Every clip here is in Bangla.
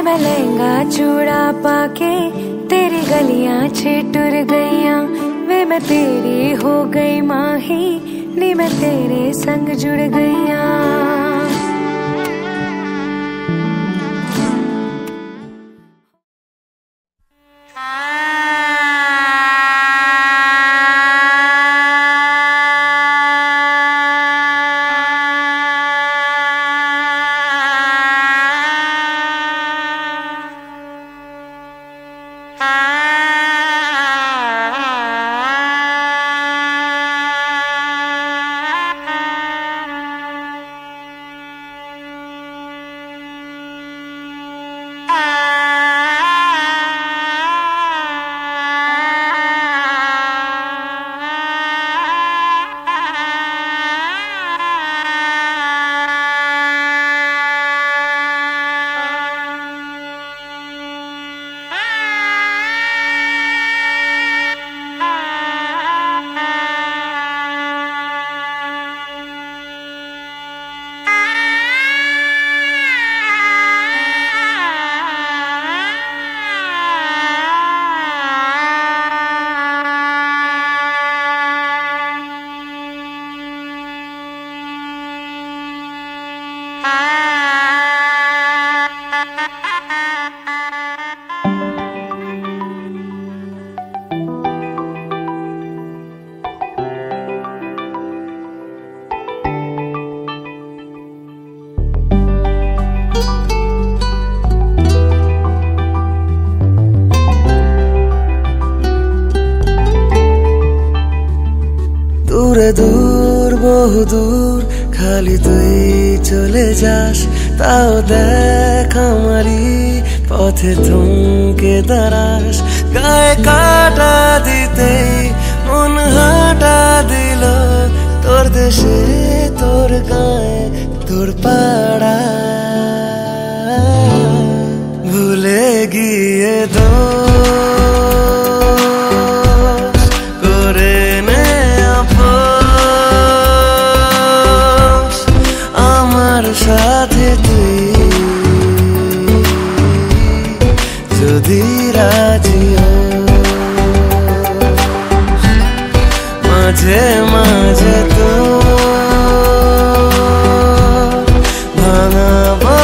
मैं लहंगा चूड़ा पाके तेरी गलियां छिटुर गईयां वे मैं तेरी हो गई माही नी मैं तेरे संग जुड़ गईयां। দূর বহু দূর খালি তুই চলে যাস তাও দেখ আমারি পথে থমকে দাঁড়াস গায়ে কাটা দিতেই মন হাঁটা দিল তোর দেশে তোর গায়ে তোর পাড়া ভুলে গিয়ে দো সাথে তুই যদি রাজি মাঝে মাঝে তো ভাঙাবো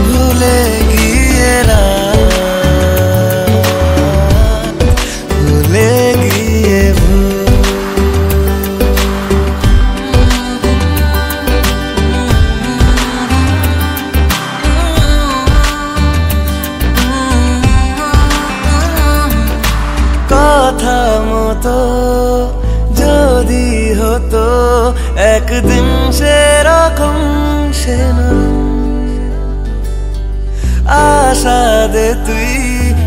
ভুলে গিয়ে ভুলে গিয়ে কথা মতো যদি হতো একদিন সেরকম সে আশা দে তুই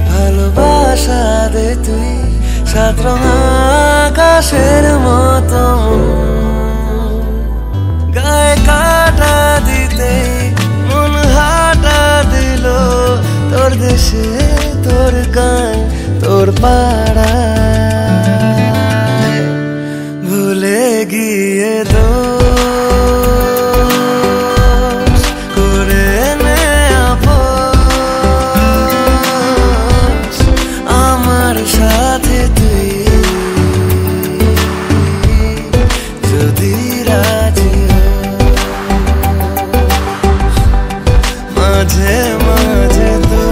ভালোবাসা দে তুই সাত রঙা আকাশের মতো গায়ে কাটা দিতে মন হাঁটা দিল তোর দেশে তোর গান তোর পাড়া ভুলে গিয়ে দো করে নে আপোষ আমার সাথে তুই যদি রাজি মাঝে মাঝে তো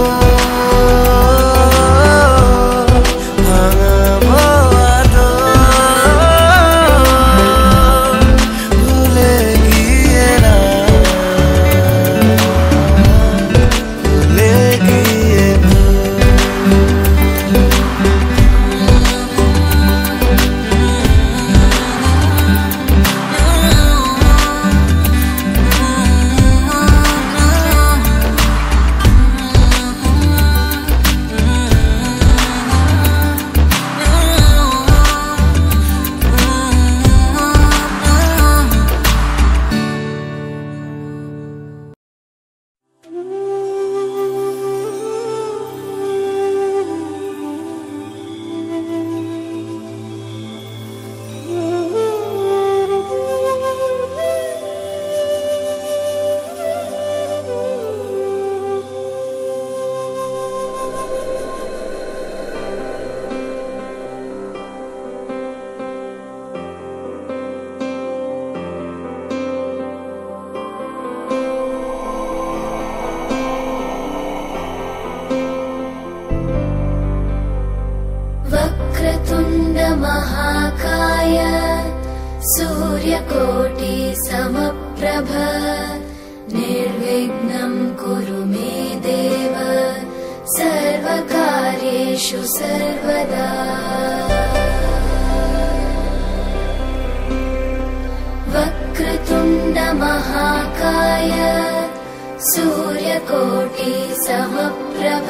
सूर्यकोटि समप्रभ निर्विघ्नं कुरु मे देव सर्वकार्येषु सर्वदा। वक्रतुण्ड महाकाय सूर्यकोटि समप्रभ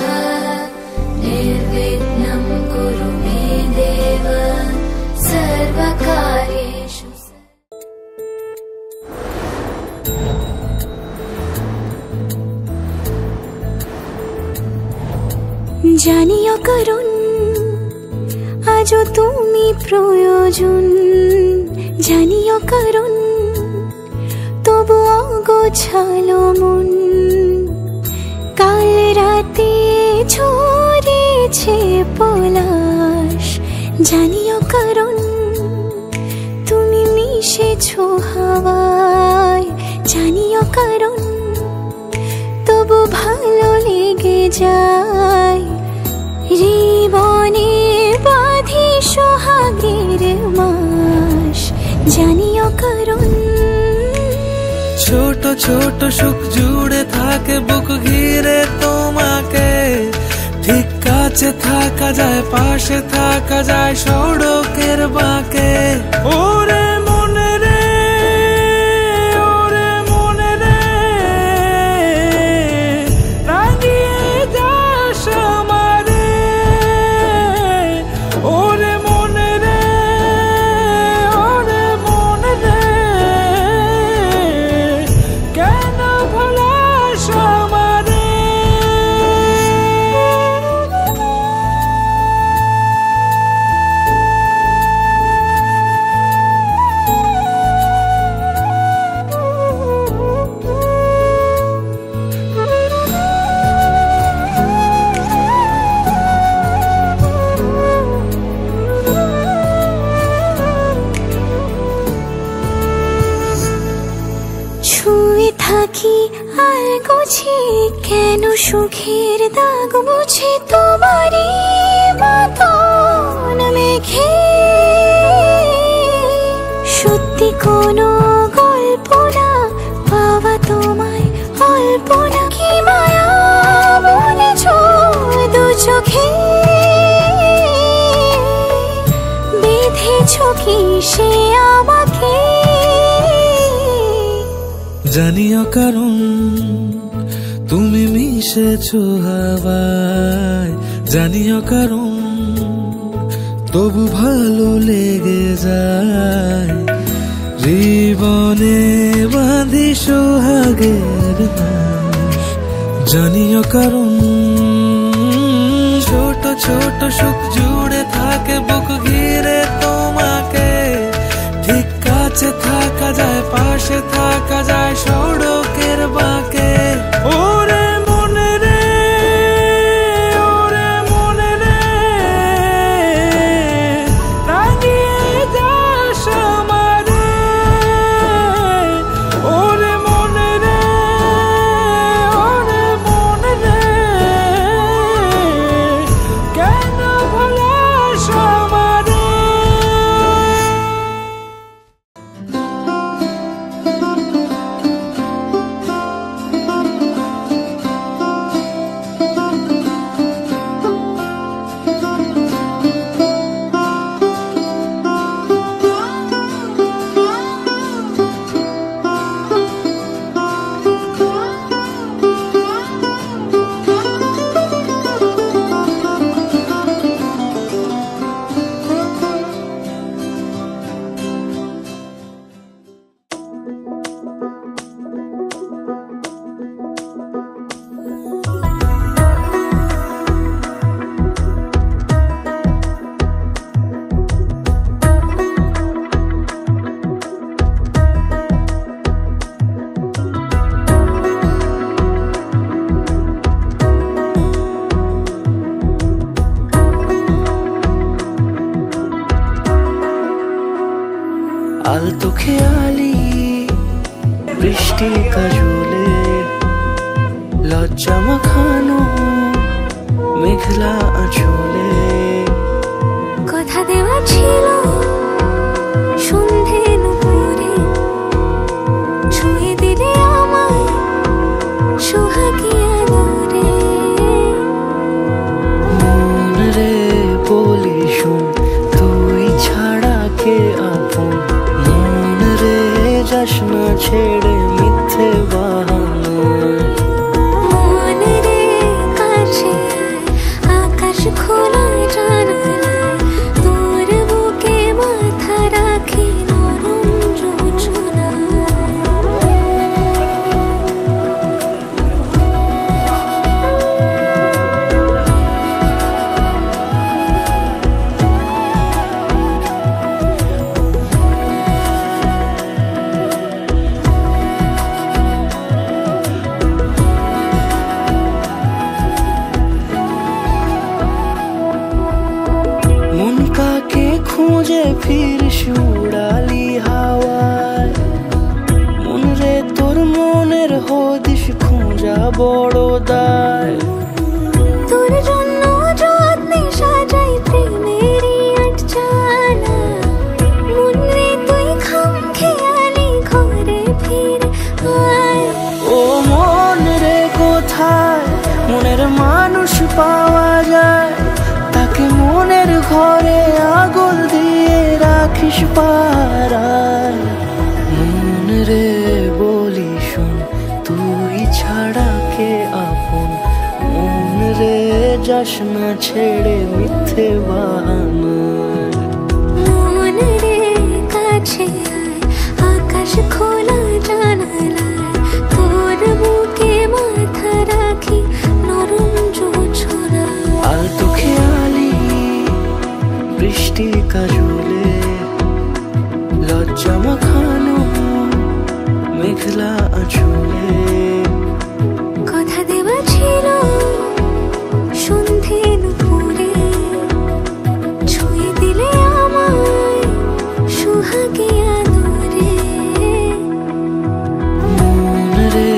निर्विघ्नं कुरु मे देव सर्वकार्येषु। জানিও কারণ আজও তুমি প্রয়োজন, জানিও কারণ তবু অগোছালো মন। কাল রাতে ঝরেছে পলাশ, জানিও কারণ তুমি মিশেছো হাওয়ায়। জানিও কারণ তবু ভালো লেগে যায়। জীবনে বাঁধি সোহাগের মাস, জানিও কারণ ছোট ছোট সুখ জুড়ে থাকে বুক ঘিরে তোমাকে। ঠিক কাছে থাকা যায়, পাশে থাকা যায় সড়কের বাঁকে। ওরে মনে রে, ওরে মনে রে, রাঙিয়ে যাস আমারে। ওরে মনে রে, ওরে মনে রে, কেন ভোলাস আমারে। ছুঁয়ে থাকি আর গোছে কেন সুখের দাগ মুছে তোমারই মতন মেঘে। সত্যি কোনো গল্প না পাওয়া তোমায় অল্প না। কি মায়া বলেছ দু চোখে, বেঁধেছ কি সে আমাকে। জানিও কারণ তুমি মিশেছো হাওয়ায়। জানিও কারণ তবু ভালো লেগে যায়। জীবনে বাঁধি সোহাগের মাস, জানিও কারণ ছোট ছোট সুখ জুড়ে থাকে বুক ঘিরে তোমাকে। ঠিক কাছে থাকা যায়, পাশে থাকা যায় সড়কের বাঁকে। ওরে মনে রে, ওরে মনে রে, রাঙিয়ে যাস আমারে। ওরে মনে রে, ওরে মনে রে, কেন ভোলাস আমারে। আলতো খেয়ালি বৃষ্টি কাজলে লজ্জা মাখানো মেঘলা আঁচলে। কথা দেওয়া ছিল সন্ধে নুপুরে মনের হদিশ খোঁজা বড় দায়। তোর জন্য যত্নে সাজাই প্রেমেরই আটচালা, মনে তুই খাম খেয়ালি ঘরে ফিরে আয়। ও মন রে কোথায় মনের মানুষ পাওয়া যায়, তাকে মনের ঘরে আগুন দিয়ে রাখিস পাড়ায়। মন রে বলি শোন, তুই ছাড়া কে আপন, মন রে যাস না ছেড়ে মিথ্যে বানায়। মন রে কাছে আয়, আকাশ খোলা জানালায়, তোর বুকে মাথা রাখি নরম জোছনা। আলতো খেয়ালি বৃষ্টি কাজলে, লজ্জা মাখানো মেঘলা আঁচলে। কথা দেওয়া ছিল সন্ধে নুপুরে, ছুঁয়ে দিলে আমায় সুহাগে আদরে। মন রে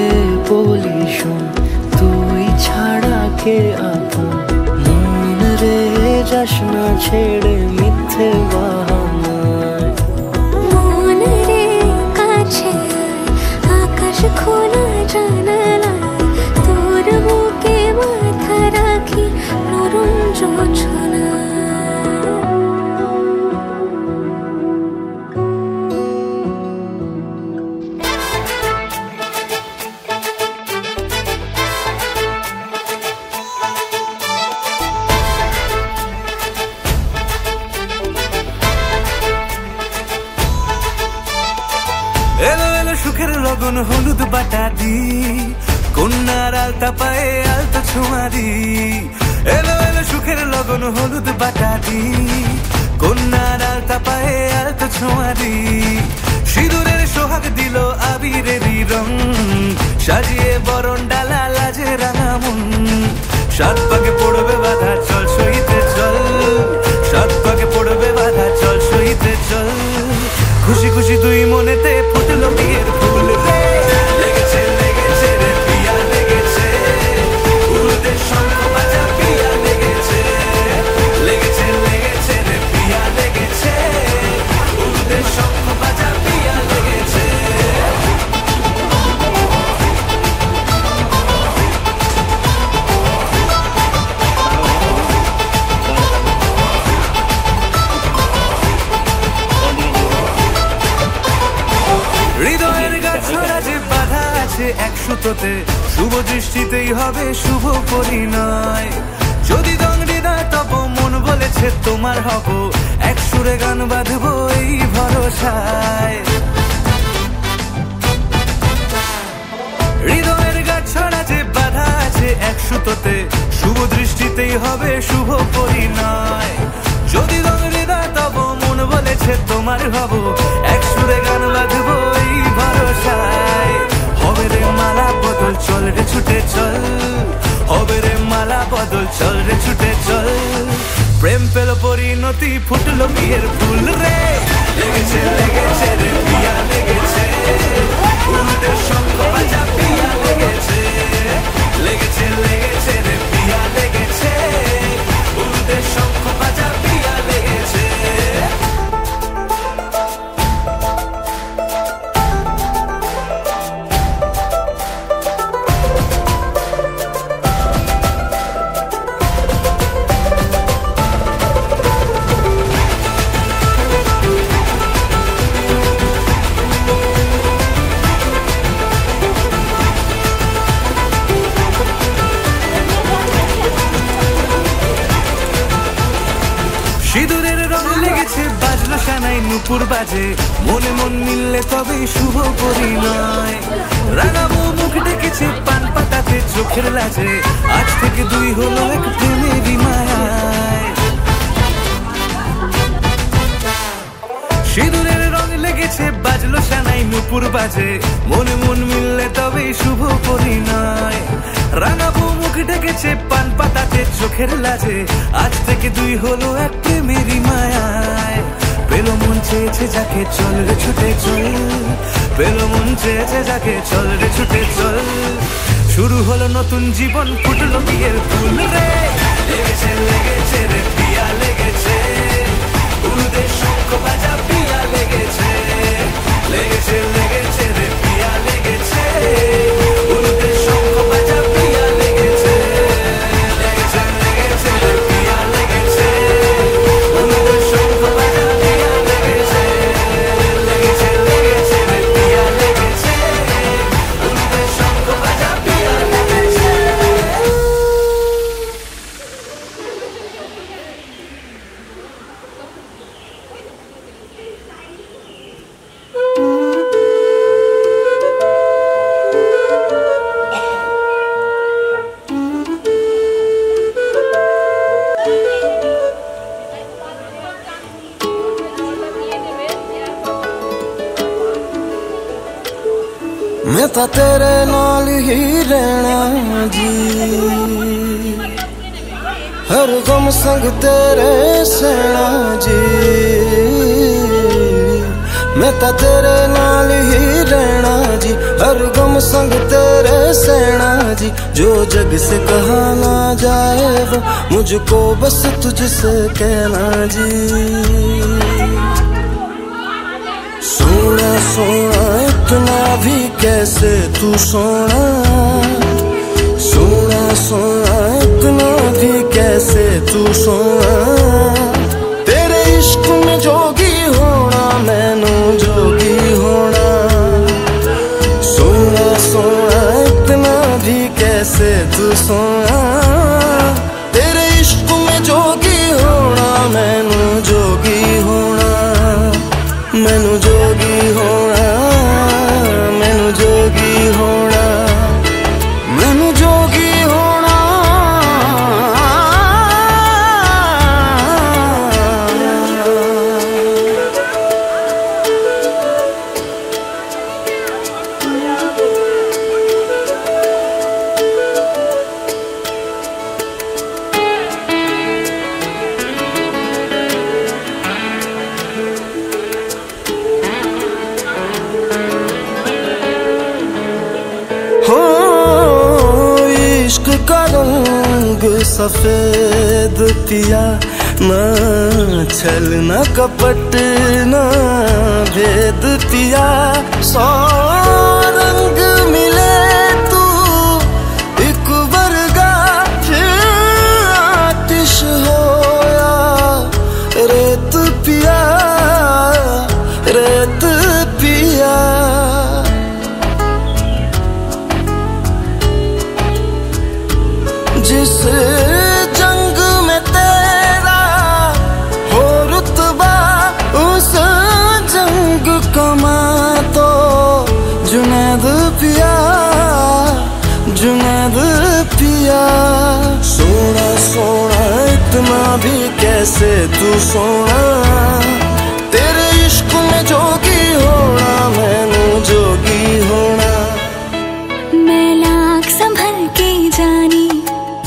বলি শোন, তুই ছাড়া কে আপন, মন রে যাস না ছেড়ে মিথ্যে বাহানায়। মন রে কাছে আয়, আকাশ খোলা জানালায়, তোর বুকে মাথা রাখি নরম জোছনা। এলো এলো সুখের লগন হলুদ বাটা দি, কন্যার আলতা পায়ে আলতা ছোঁয়া দি। এলো এলো সুখের লগন হলুদ বাটা দি, কন্যার আলতা পায়ে আলতা ছোঁয়া দি। সিঁদুরের সোহাগ দিল আবিরেরই রং, সাজিয়ে বরণ ডালা লাজে রাঙা মন। সাত পাকে পড়বে বাধা চল সইতে চল, সাত পাকে পড়বে বাধা চল সইতে চল। খুশি খুশি দুই মনেতে ফুটলো বিয়ের ফুল রে, লেগেছে লেগেছে রে পিয়া লেগেছে, উলুদের শঙ্খ বাজা পিয়া লেগেছে। লেগেছে লেগেছে রে পিয়া লেগেছে, উলুদের শঙ্খ বাজা পিয়া লেগেছে। হৃদয়ের গাছড়া যে বাধা আছে এক সুতোতে, শুভ দৃষ্টিতেই হবে শুভ পরিণয়। যদি দং হৃদয় তব মন বলেছে তোমার হব, এক সুরে গান বাঁধবো এই ভরসায়। হৃদয়ের গাছড়া যে বাধা আছে এক সুতোতে, শুভ দৃষ্টিতেই হবে শুভ পরিণয়। যদি দং হৃদয় তব মন বলেছে তোমার হব, এক সুরে গান বাঁধবো এই ভরসায়। হবে রে মালা বদল চল রে ছুটে চল, হবে রে মালা বদল চল রে ছুটে চল। প্রেম পেল পরিণতি ফুটলো বিয়ের ফুল রে, লেগেছে লেগেছে রে পিয়া লেগেছে, উলুদের শঙ্খ বাজা পিয়া লেগেছে। লেগেছে লেগেছে রে পিয়া লেগেছে, উলুদের শঙ্খ বাজা পিয়া লেগেছে। সিঁদুরের রং লেগেছে বাজলো সানাই নুপুর বাজে, মনে মন মিললে তবেই শুভ পরিণয়। রাঙাবো মুখ ডেকেছে পান পাতাতে চোখের লাজে, আজ থেকে দুই হলো এক প্রেমেরই মায়ায়। সিঁদুরের রং লেগেছে বাজলো সানাই নুপুর বাজে, মনে মন মিললে তবেই শুভ পরিণয়। রাঙাবো মুখ ডেকেছে পান পাতাতে চোখের লাজে, আজ থেকে দুই হলো এক প্রেমেরই মায়ায়। পেলো মন চেয়েছে যাকে চল রে ছুটে চল, পেলো মন চেয়েছে যাকে চল রে ছুটে চল। শুরু হলো নতুন জীবন, ফুটলো বিয়ের ফুল রে। লেগেছে লেগেছে রে পিয়া লেগেছে, উরুদের শঙ্খ বাজা পিয়া লেগেছে। লেগেছে লেগেছে রে পিয়া লেগেছে, উরুদের শঙ্খ বাজা পিয়া লেগেছে। লেগেছে লেগেছে রে পিয়া লেগেছে, উরুদের শঙ্খ বাজা পিয়া লেগেছে। লেগেছে লেগেছে রে পিয়া লেগেছে, উরুদের শঙ্খ বাজা পিয়া লেগেছে। मैं तां तेरे नाल ही रहना जी, हर गम संग तेरे सहना जी। मैं तां तेरे नाल ही रहना जी, हर गम संग तेरे सहना जी। जो जग से कहा ना जाए वो मुझको बस तुझसे कहना जी। सोना सोना इतना भी कैसे तू सोना, सोना सोना इतना भी कैसे तू सोना। तेरे इश्क में जोगी होना, मैनू जोगी होना। सोना सोना इतना भी कैसे तू सोना। तेरे इश्क में जोगी होना, मैनू जोगी होना। मैनू जोगी होना, मैनू जोगी होना, मैनू जोगी होना। हो इश्क का रंग सफेद पिया, ना छल न कपट न भेद पिया। सौ रंग मिले तू एक वर्गा, फिर आतिश होया रेत पिया, रेत पिया। जिस जंग में तेरा हो रुतबा, उस जंग कमा तो जुनैद पिया, जुनैद पिया। सोना सोना इतना भी कैसे तू सोना। तेरे इश्क में जोगी होना, मैनू जोगी होना। मैं लाख संभल के जानी,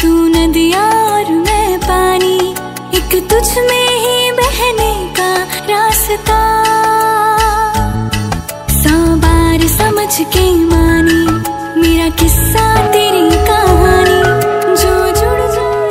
तू नदिया और मैं पानी। एक तुझ में ही बहने का रास्ता, 100 बार समझ के मानी मेरा किस्सा तेरी कहानी। जो जुड़ जाए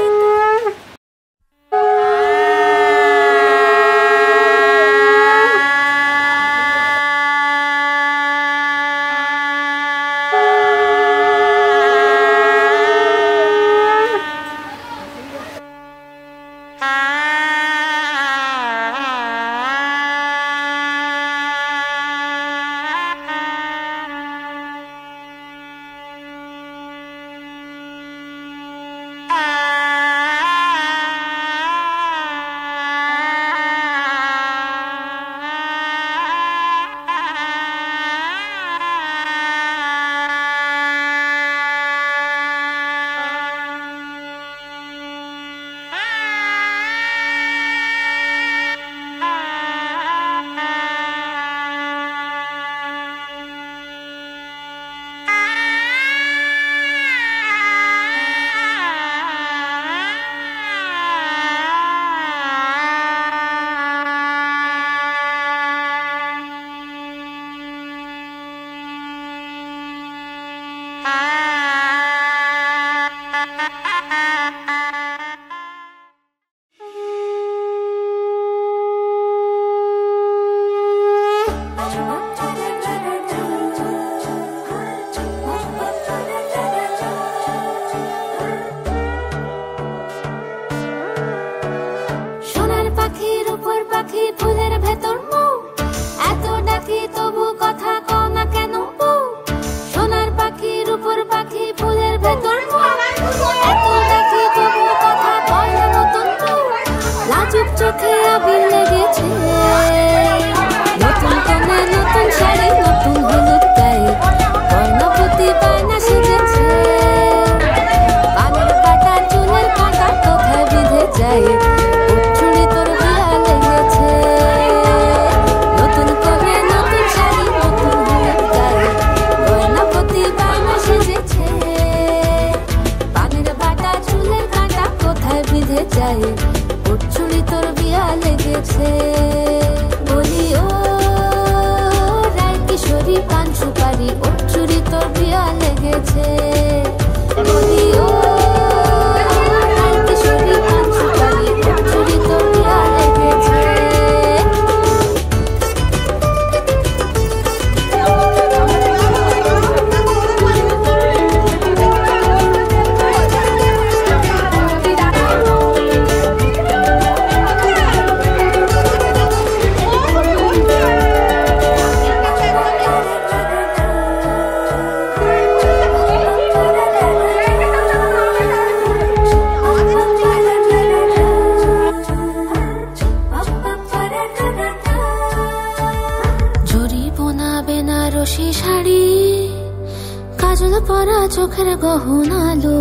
চোখের গহনালো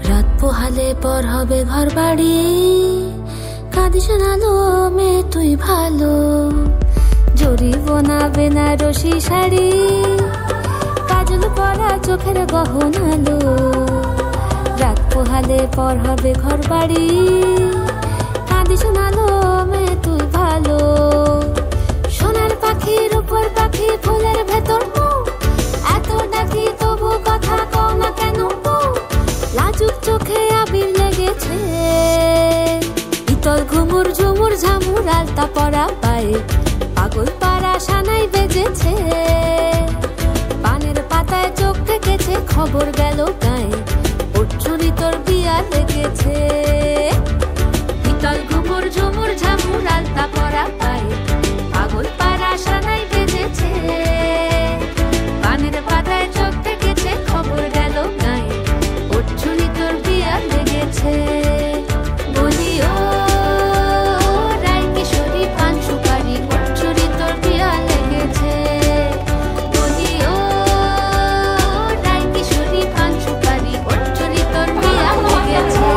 রাত পোহালে পর হবে ঘর বাড়ি কাঁদিস নালো মে তুই ভালো জরিব না বেনারসি শাড়ি কাজল পরা চোখের গহনালো রাত পোহালে পর হবে ঘর বাড়ি কাঁদিস নালো মে তুই ভালো সোনার পাখির উপর পাখি ফুলের ভেতর এত ডাকি তবু কথা কও না কেন লাজুক চোখে আবির লেগেছে ইতল ঘুমুর ঝুমুর ঝামুর আলতা পরা পায়ে পাগল পাড়া সানাই বেজেছে পানের পাতায় চোখ থেকেছে খবর গেল গায়ে ওঠুরি তোর বিয়া লেগেছে ইতল ঘুমুর ঝুমুর ঝামুর আলতা পরা পায়ে পাগল পাড়া সানাই বেজেছে পানের পাতায় চোখ থেকেছে খবর গেল গায়ে ওঠুরি তোর বিয়া লেগেছে বলি ও রায় কিশোরী পান সুপারি ওঠুরি তোর বিয়া লেগেছে বলি ও রায় কিশোরী পান সুপারি ওঠুরি তোর বিয়া লেগেছে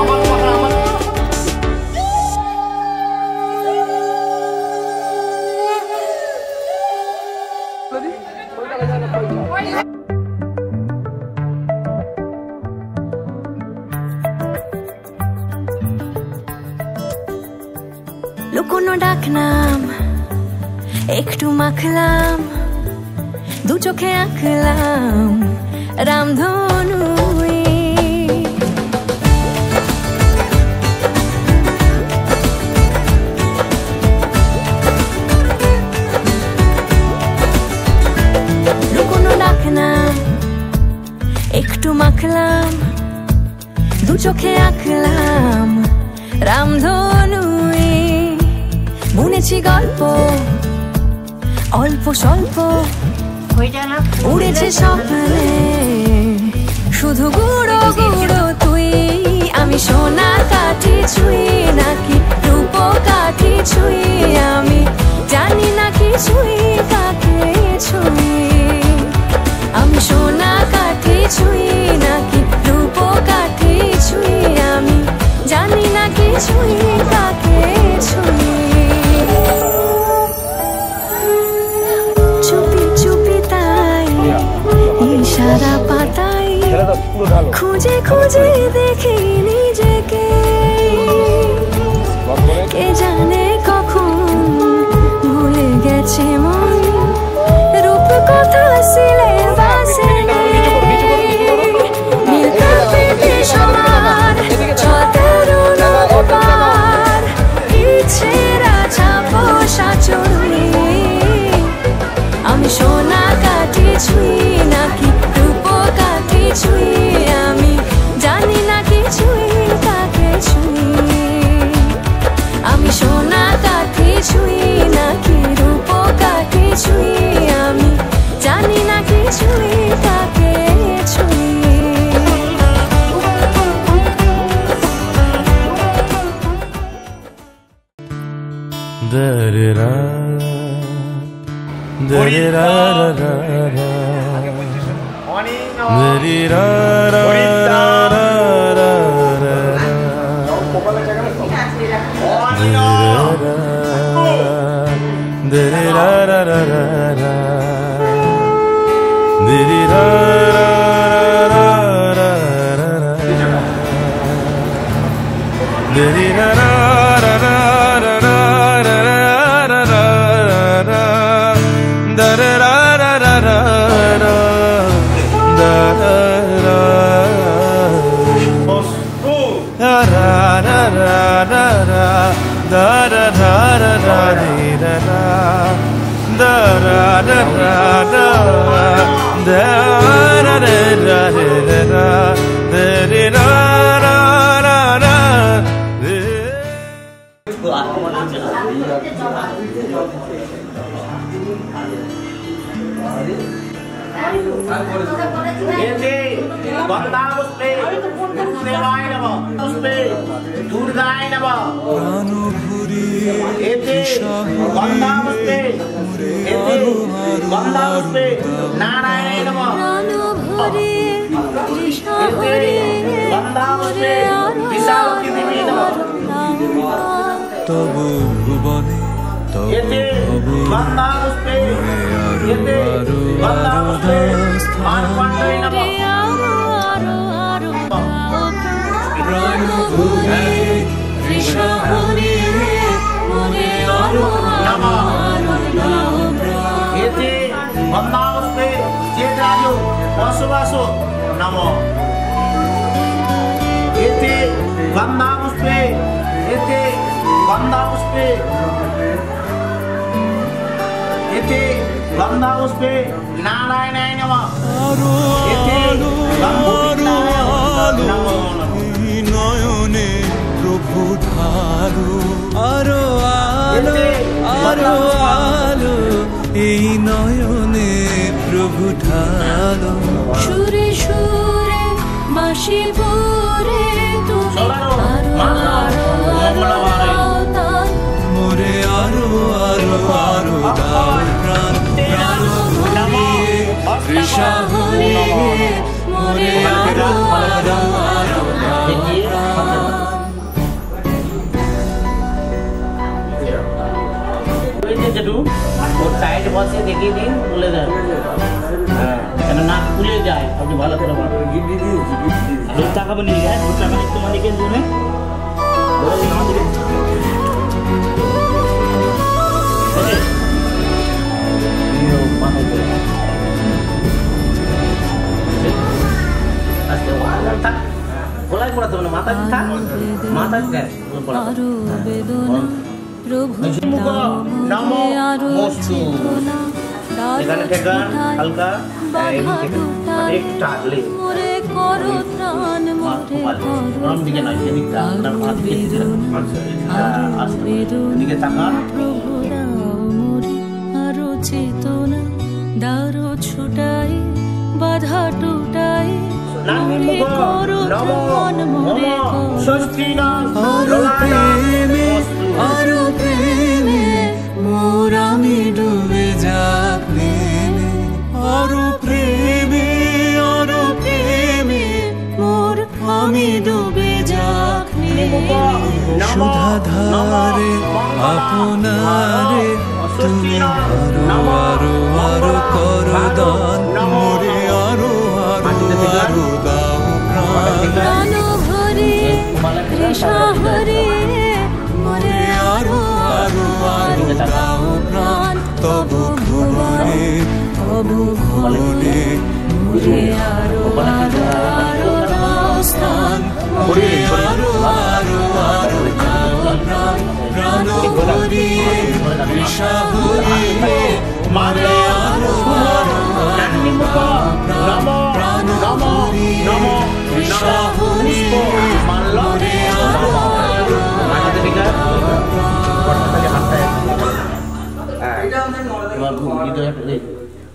লুকোনো ডাকনাম একটু মাখলাম দু চোখে আঁকলাম রামধনু লুকোনো ডাকনাম একটু মাখলাম দু চোখে আঁকলাম রামধনু বুনেছি গল্প অল্প স্বল্প উড়েছে স্বপ্নে শুধু গুঁড়ো গুঁড়ো তুই আমি সোনা কাঠি ছুঁই নাকি রূপ কাঠি ছুঁই আমি জানি না কি ছুঁই কাকে ছুঁই আমি সোনা কাঠি ছুঁই নাকি রূপ কাঠি ছুঁই আমি জানি না কি ছুঁই কাকে ছুঁই চুপি চুপি তাই ইশারা পাতাই খুঁজে খুঁজে দেখি নিজেকে কে জানে কখন ভুলে গেছে মন রূপ কথা সিলেবাসে নেই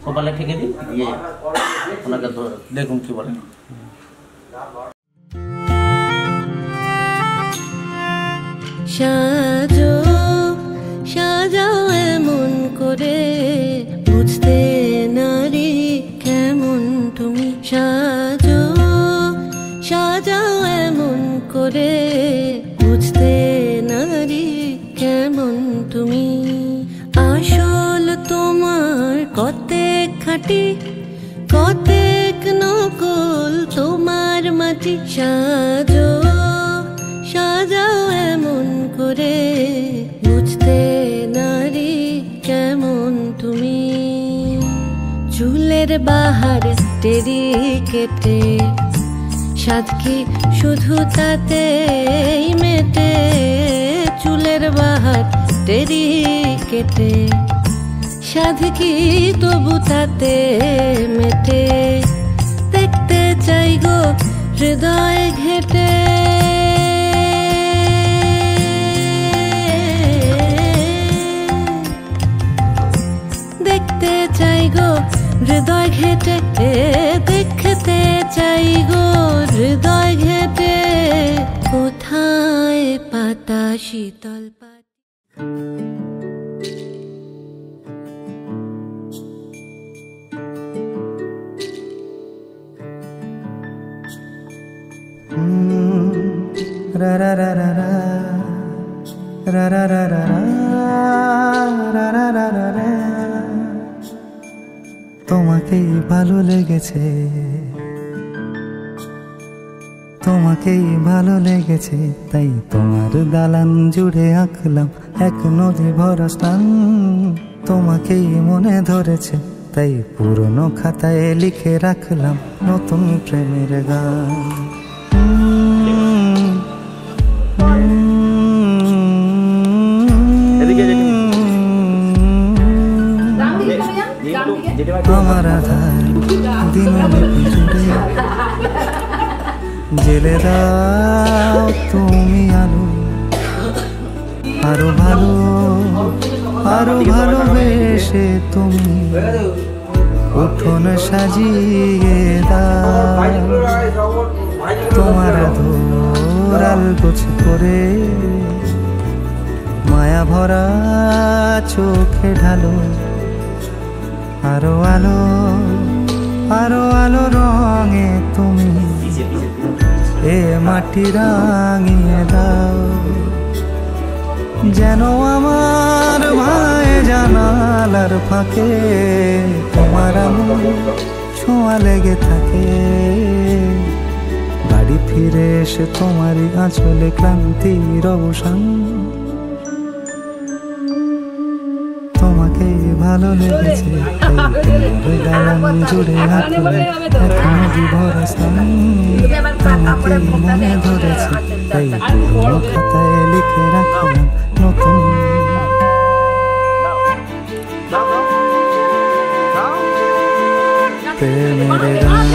কপালে ঠেকে দিই দিয়ে ওনাকে দেখুন কি বলেন। সাজাও সাজাও এমন করে বুঝতে সাজো সাজাও এমন করে, বুঝতে নারী কেমন তুমি। আসল তোমার কতেক খাঁটি, কতেক নকল তোমার মাটি। সাজো সাজাও এমন করে, বুঝতে নারী কেমন তুমি। চুলের বাহার টেরি কেটে, সাধ কি শুধু তাতেই মেটে। চুলের বাহার টেরি কেটে, সাধ কি তবু তাতে মেটে। দেখতে চাই গো হৃদয় ঘেটে, দেখতে চাই গো হৃদয় ঘেটে, দেখতে চাই গো হৃদয় ঘেটে। কোথায় পাতা শীতল পাতা। রা রা রা রা রা রা রা রা রা রা রা রা রা রা। তোমাকেই ভালো লেগেছে, তোমাকেই ভালো লেগেছে, তাই তোমার দালান জুড়ে আঁকলাম এক নদী ভরা স্থান। তোমাকেই মনে ধরেছে, তাই পুরনো খাতায় লিখে রাখলাম নতুন প্রেমের গান। আমার আধার দিনলিপি জুড়ে জেলে দাও তুমি আলো, আরো ভালো আরো ভালোবেসে তুমি উঠোন সাজিয়ে দাও। তোমার আদরাল গোছ করে মায়া ভরা চোখে ঢালো, আরো আলো আরো আলো রঙে তুমি এ মাটি রাঙিয়ে দাও। যেন আমার মায়ে জানালার ফাঁকে তোমার আলো ছোঁয়া লেগে থাকে। বাড়ি ফিরে এসে তোমারই আঁচলে ক্লান্তির অবসান। তোমাকে ভালো লেগেছে, তাই দালান জুড়ে আঁকলাম এক নদী ভরা স্থান। তোমাকে মনে ধরেছে, তাই পুরনো খাতায় লিখে রাখলাম নতুন প্রেমের গান।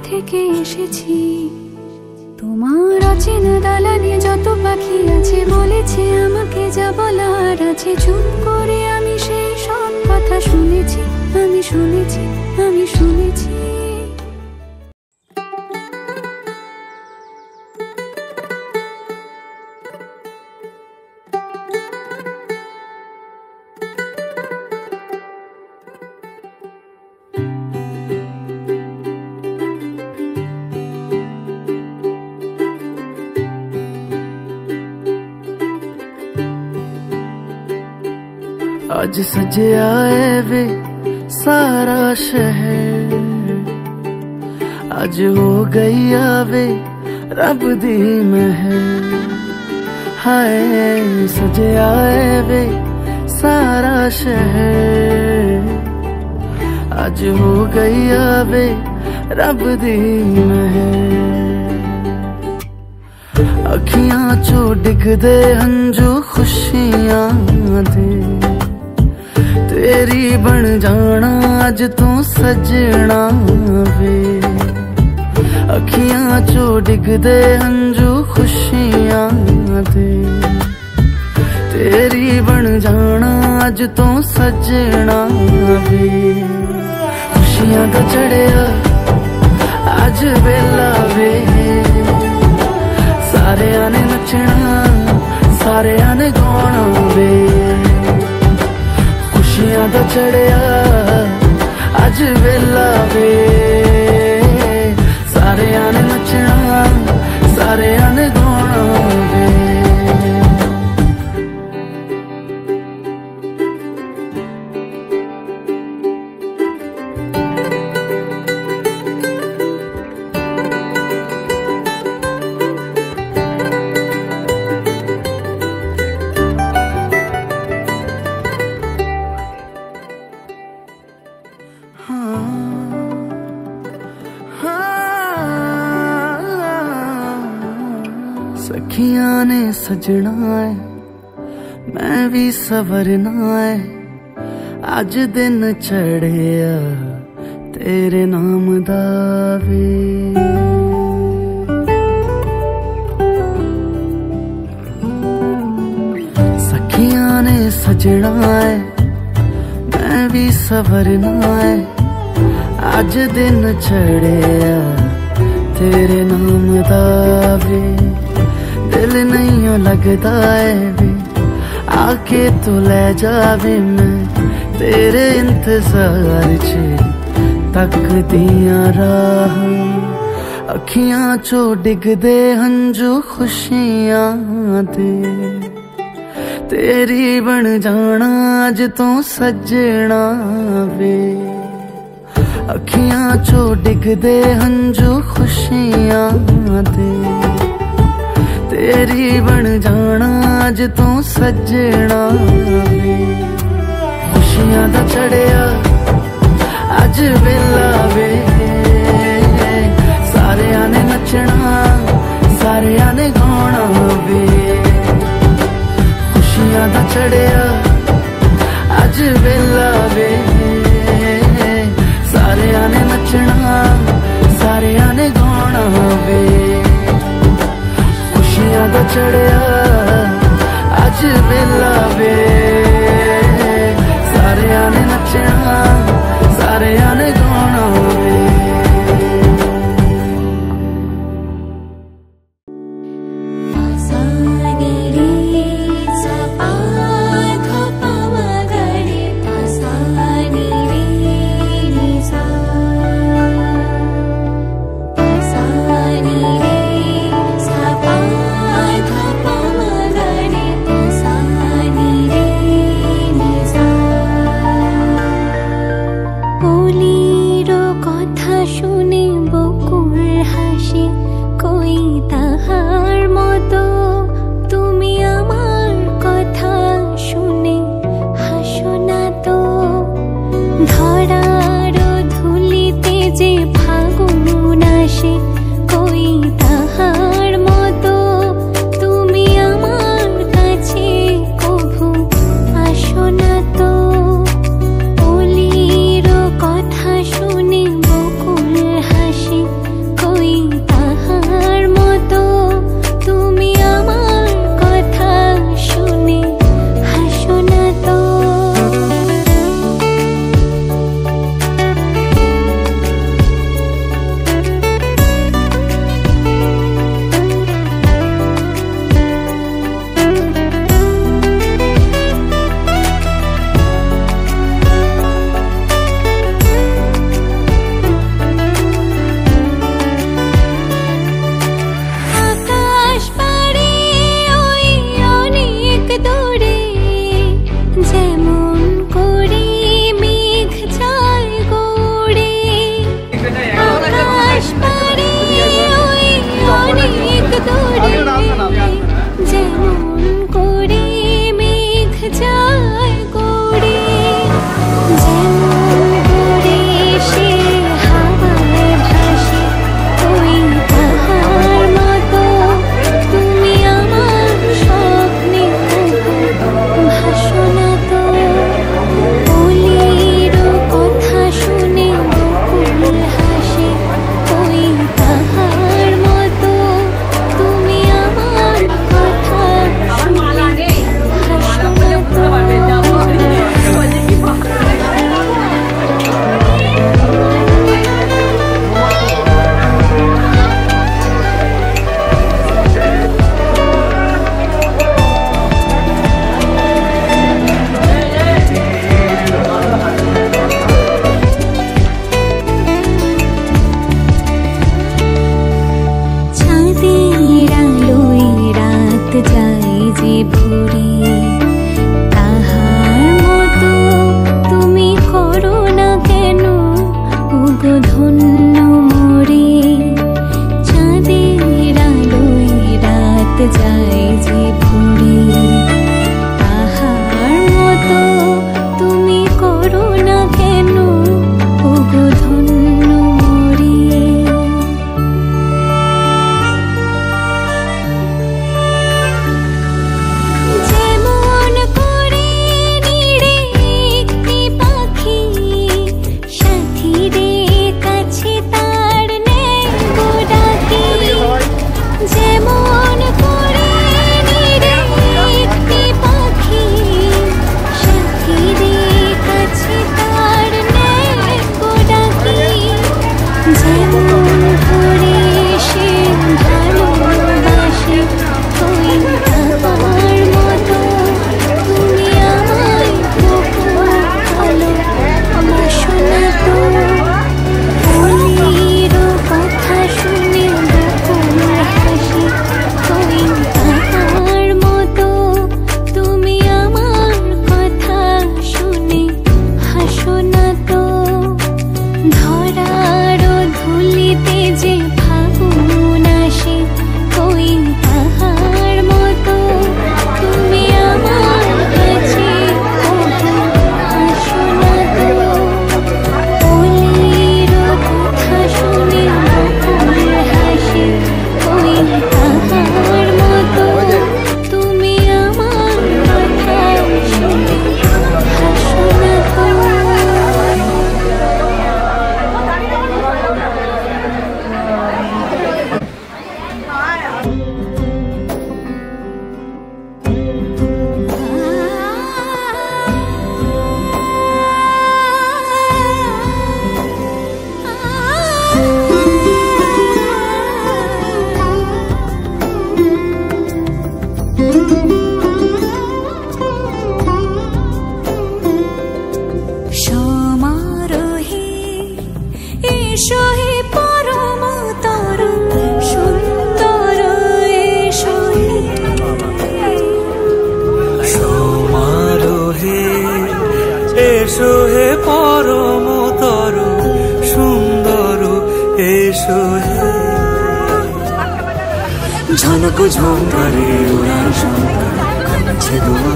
থেকে এসেছি তোমার অচেনা দালানে, যত পাখি আছে বলেছে আমাকে যা বলার আছে। চুপ করে আমি সেই সব কথা শুনেছি, আমি শুনেছি, আমি শুনেছি। आज सजया वे सारा शहर, आज हो गई वे रब दी महर। हाय सजया वे सारा शहर, आज हो गई वे रब दी महर। अखियां चो डिगदे हंजू खुशियां दे, तेरी बन जाना अज तू सजना वे। अखियां चो डिगदे हंजू खुशियां दे तेरी बन जाना अज तो सजना वे खुशियां दा चढ़िया अज वेला वे सारे ने नचना सारे ने गाना वे खुशियां दा चढ़िया अज वेला वे सारे ने नचना सारे ने गाना वे सखियां ने सजना है मैं भी सवरना है अज दिन चढ़िया तेरे नाम दा वे सखियां ने सजना है मैं भी सवरना है अज दिन चढ़िया तेरे नाम दा वे दिल नहीं लगता है वे आके तू ले जावे मैं तेरे इंतजार च तक दिया राह अखियां चो डिगदे हंजू खुशियां दे तेरी बन जाना अज तो सजना वे अखियां चो डिगदे हंजू खुशियां दे तेरी बन जाना अज तो सजना वे खुशियां दा चढ़िया अज वेला वे सारे ने नचना सारे ने गाना वे खुशियां दा चढ़िया अज वेला वे सारे ने नचना सारे ने गाना वे खुशियां दा चढ़िया अज वेला वे सारे ने नचना सारे ने गाना वे যায় যে ভরে তাহার মতো তুমি করো না কেন ওগো ধন্য মরে যেমন করে নিড়ে একটি পাখি সাথীদের কাছে তার নেয় গো ডাকি যেমন করে নিড়ে একটি পাখি সাথীদের কাছে তার নেয় গো ডাকি যেমন করে সে ভালোবাসে ওই তাহার মতো তুমি আমায় ভালোবাসো না তো মনের কথা শুনে গোপন হাসি ওই তাহার মতো তুমি আমার কথা শুনে হাসো না তো ধরার ধুলিতে যে ফাগুন আসে ওই তাহার মতো তুমি আমার কাছে হাসো না তো মনের কথা শুনে গোপন হাসি ওই তাহার মতো তুমি আমার কথা শুনে হাসো না তো সমারোহে এসো হে পরম তরুণ সুন্দর এসো সমারোহে এসো হে পরম তরুণ সুন্দর এসো হে ঝনক ঝঙ্কারে উড়ান শঙ্কর কাছে দোয়া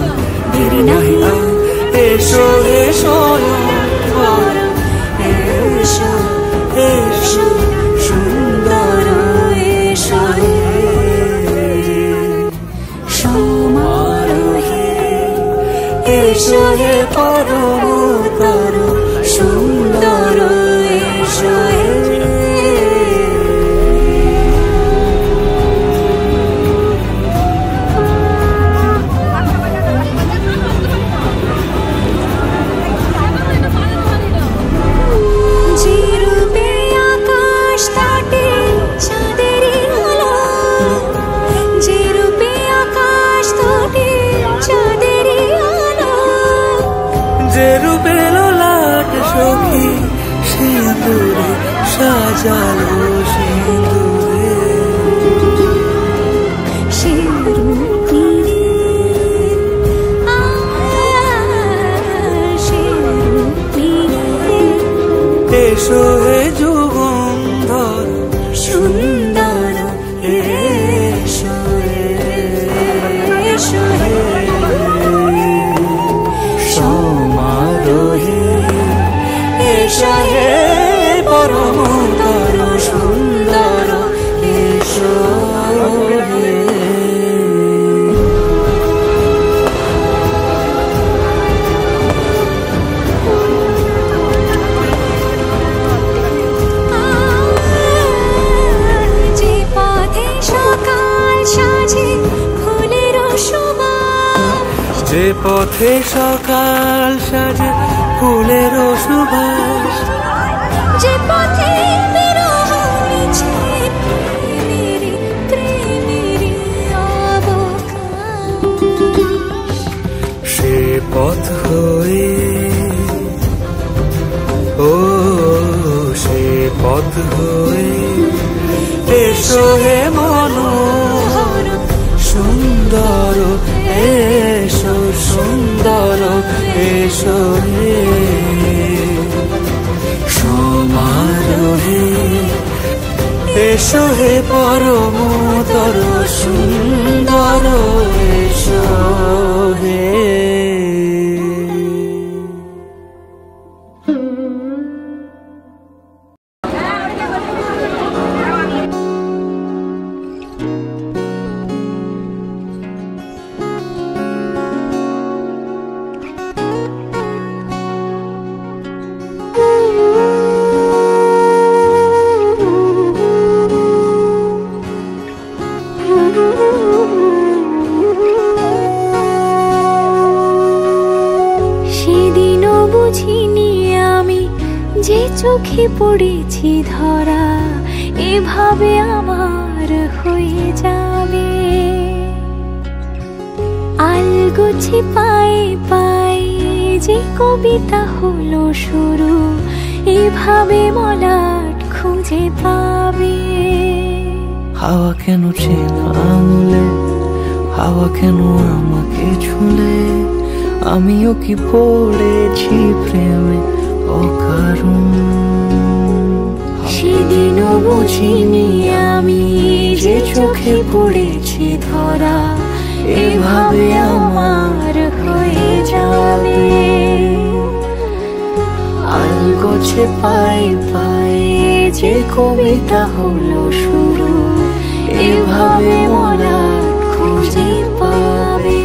দেরি নাহি আর এসো এসো এসো এসো সুন্দর এসো সমারোহে এসো হে পরম তরুণ সুন্দর এসো যে রূপে আকাশ তটে চাঁদেরই আলো যে রূপে আকাশ তটে চাঁদেরই আলো যে রূপে লোলাট সখী সিঁদুরে সাজালো সিঁদুরে সে রূপ নিরে সে রূপ নিরে এসো হে যুগন্ধর সুন্দর এসো এসো সমারোহে এসো হে পরম তরুণ সুন্দর এসো হে যে পথে সকাল সাজে ফুলের সুবাস যে পথে সকাল সাজে ফুলের সুবাস যে পথে বিরহ মিছে প্রেমেরই অবকাশ সে পথ হয়ে ও সে পথ হয়ে এসো হে মনোহর সুন্দর এসো সুন্দর এসো হে সমারোহে এসো হে পরম তর সুন্দর চলো এসো হে। সেদিনও বুঝিনি আমি যে চোখে পড়েছি ধরা এভাবে আমার হয়ে যাবে। আলগোছে পায়ে পায়ে যে কবিতা হলো শুরু এভাবে মলাট খুঁজে পাবে। হাওয়া কেন চেনা আঙুলে, হাওয়া কেন আমাকে ছুলে, আমিও কি পড়েছি প্রেমে অকারণ। সেদিনও বুঝিনি আমি যে চোখে পড়েছি ধরা এভাবে আমার হয়ে যাবে। আলগোছে পায়ে পায়ে যে কবিতা হলো শুরু এভাবে মলাট খুঁজে পাবে।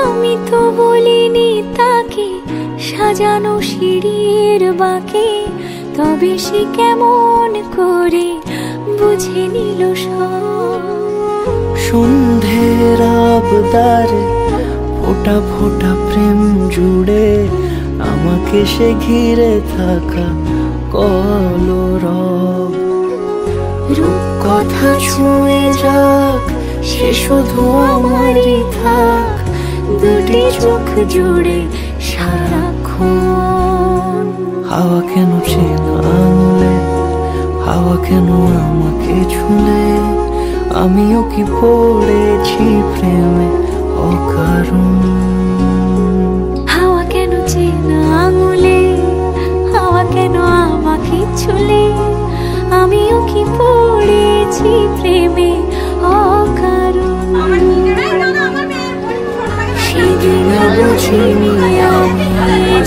আমি তো বলিনি তাকে সাজানো সিঁড়ির বাঁকে, তবে সে কেমন করে বুঝে নিল সব। সন্ধ্যের আবদারে ফোটা ফোটা প্রেম জুড়ে আমাকে সে ঘিরে থাকা কলরব। রূপকথা ছুঁয়ে যাক সে শুধু আমারই থাক, দুটি চোখ জুড়ে সারাক্ষণ। হাওয়া কেন চেনা আঙুলে, হাওয়া কেন আমাকে ছুলে, আমিও কি পড়েছি প্রেমে অকারণ। হাওয়া কেন চেনা আঙুলে, হাওয়া কেন আমাকে ছুলে, আমিও কি পড়েছি প্রেমে অকারণ। সেদিন বুঝিনি আমি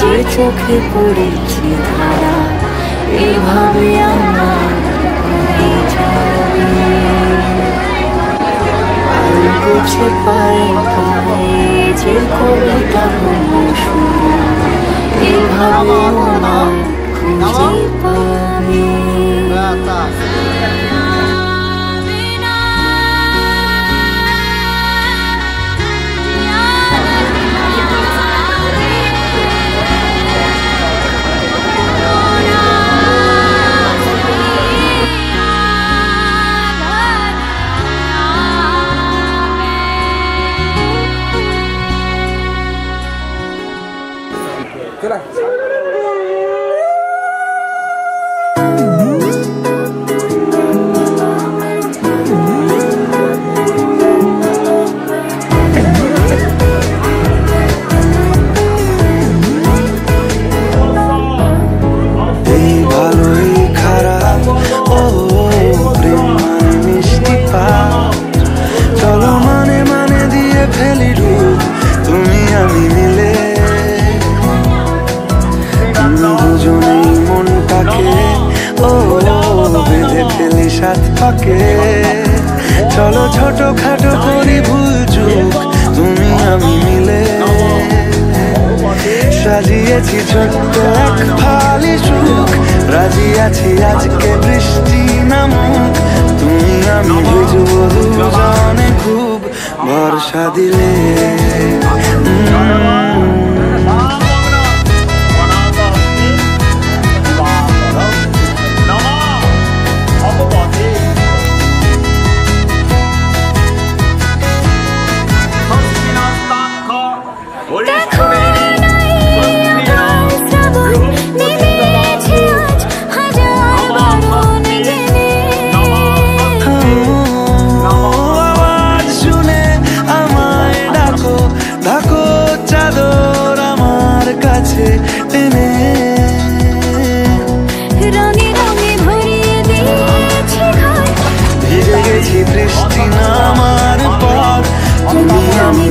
যে চোখে পড়েছি ধারা এভাবে আমার হয়ে যাবে। আলগোছে পায়ে পায়ে যে কবিতা হলো শুরু এভাবে আমার খুঁজে পাবে। চলো ছোট খাটো করি ভুল চুক তুমি আমি মিলে, সাজিয়েছি ছোট্ট এক ফালি সুখ, রাজি আছি আজকে বৃষ্টি নামুক, তুমি আমি বুঝবো দুজনে খুব ভরসা দিলে।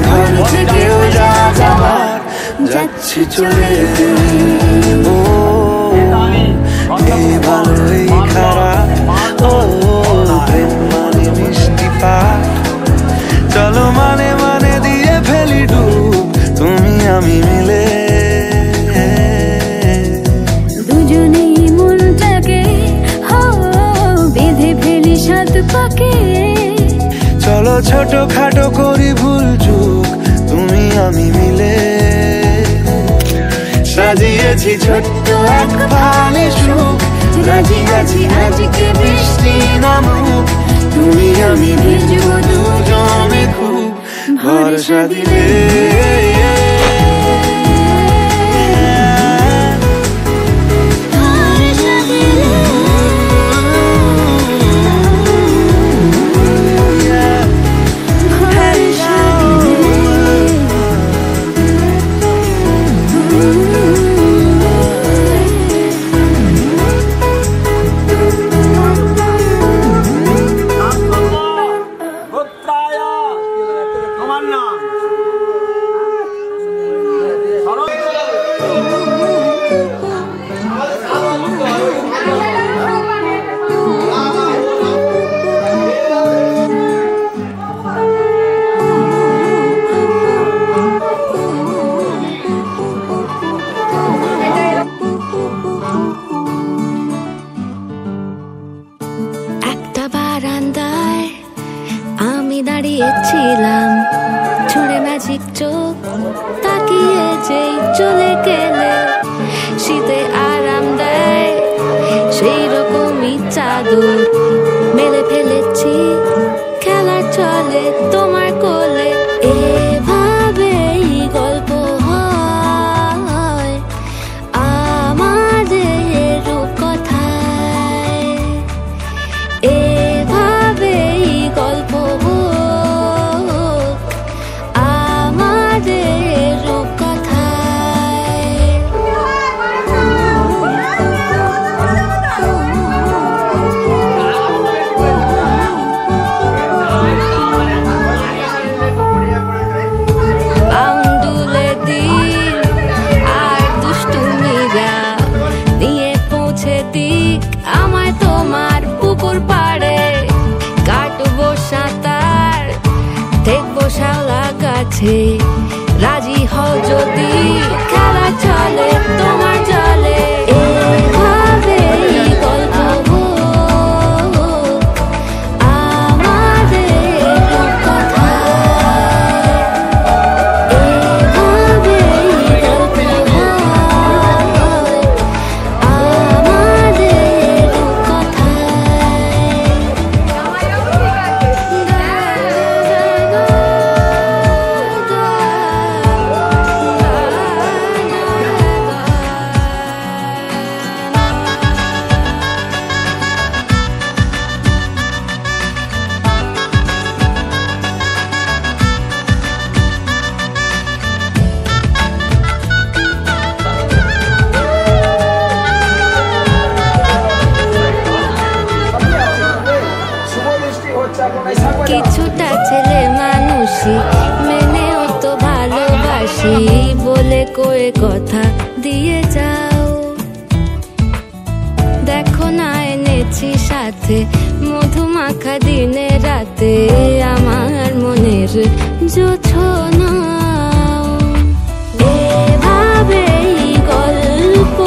ঘর থেকেও যা যাবার যাচ্ছি চলে। ও এই ভালো এই খারাপ, ও প্রেম মানে মিষ্টি পাঠ, চলো মানে মানে দিয়ে ফেলি ডুব তুমি আমি মিলে। দুজনেই মনটাকে বেঁধে ফেলি সাত পাকে, চলো ছোট খাটো করি ভুল চুক তুমি আমি মিলে। সাজিয়েছি ছোট্ট এক ফালি সুখ, রাজি আছি আজকে বৃষ্টি নামুক, তুমি আমি ভিজবো দুজনে খুব ভরসা দিলে। দাঁড়িয়েছিলাম ছুঁড়ে ম্যাজিক চোখ তাকিয়ে যেই চলে গেলে, শীতে আরাম দেয় সেই রকমই চাদর মেলে ফেলেছি, খেলা চলে তোমার কোলে। এভাবেই গল্প হয় আমাদের রূপকথায়, এভাবেই গল্প রাজি হও যদি খেলা চলে তোমার জলে। এভাবেই গল্প আমাদের রূপকথায়, এভাবেই গল্প আমাদের রূপকথায়। কিছুটা ছেলে মানুষই মেনেও তো ভালোবাসি বলে কয়ে কথা দিয়ে যাও, দেখো না এনেছি সাথে মধুমাখা দিনে রাতে আমার মনের জোছনা। এভাবেই গল্প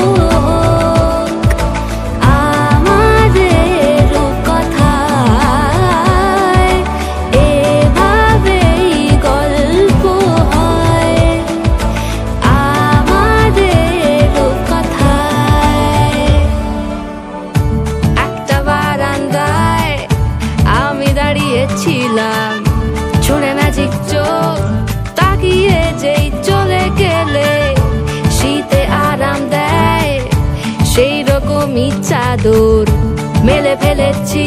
ছিলাম ছুঁড়ে ম্যাজিক চোখ তাকিয়ে যেই চলে গেলে, শীতে আরাম দেয় সেই রকমই চাদর মেলে ফেলেছি,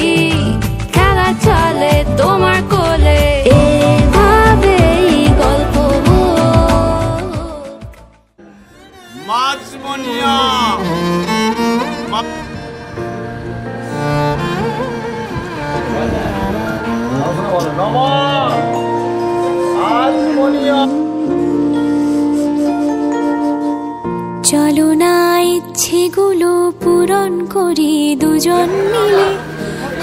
খেলা চলে তোমার কোলে। এভাবেই গল্প মাঝমনিয়া নমঃ আজমনি চলো না ইচ্ছেগুলো পূরণ করি দুজন মিলে,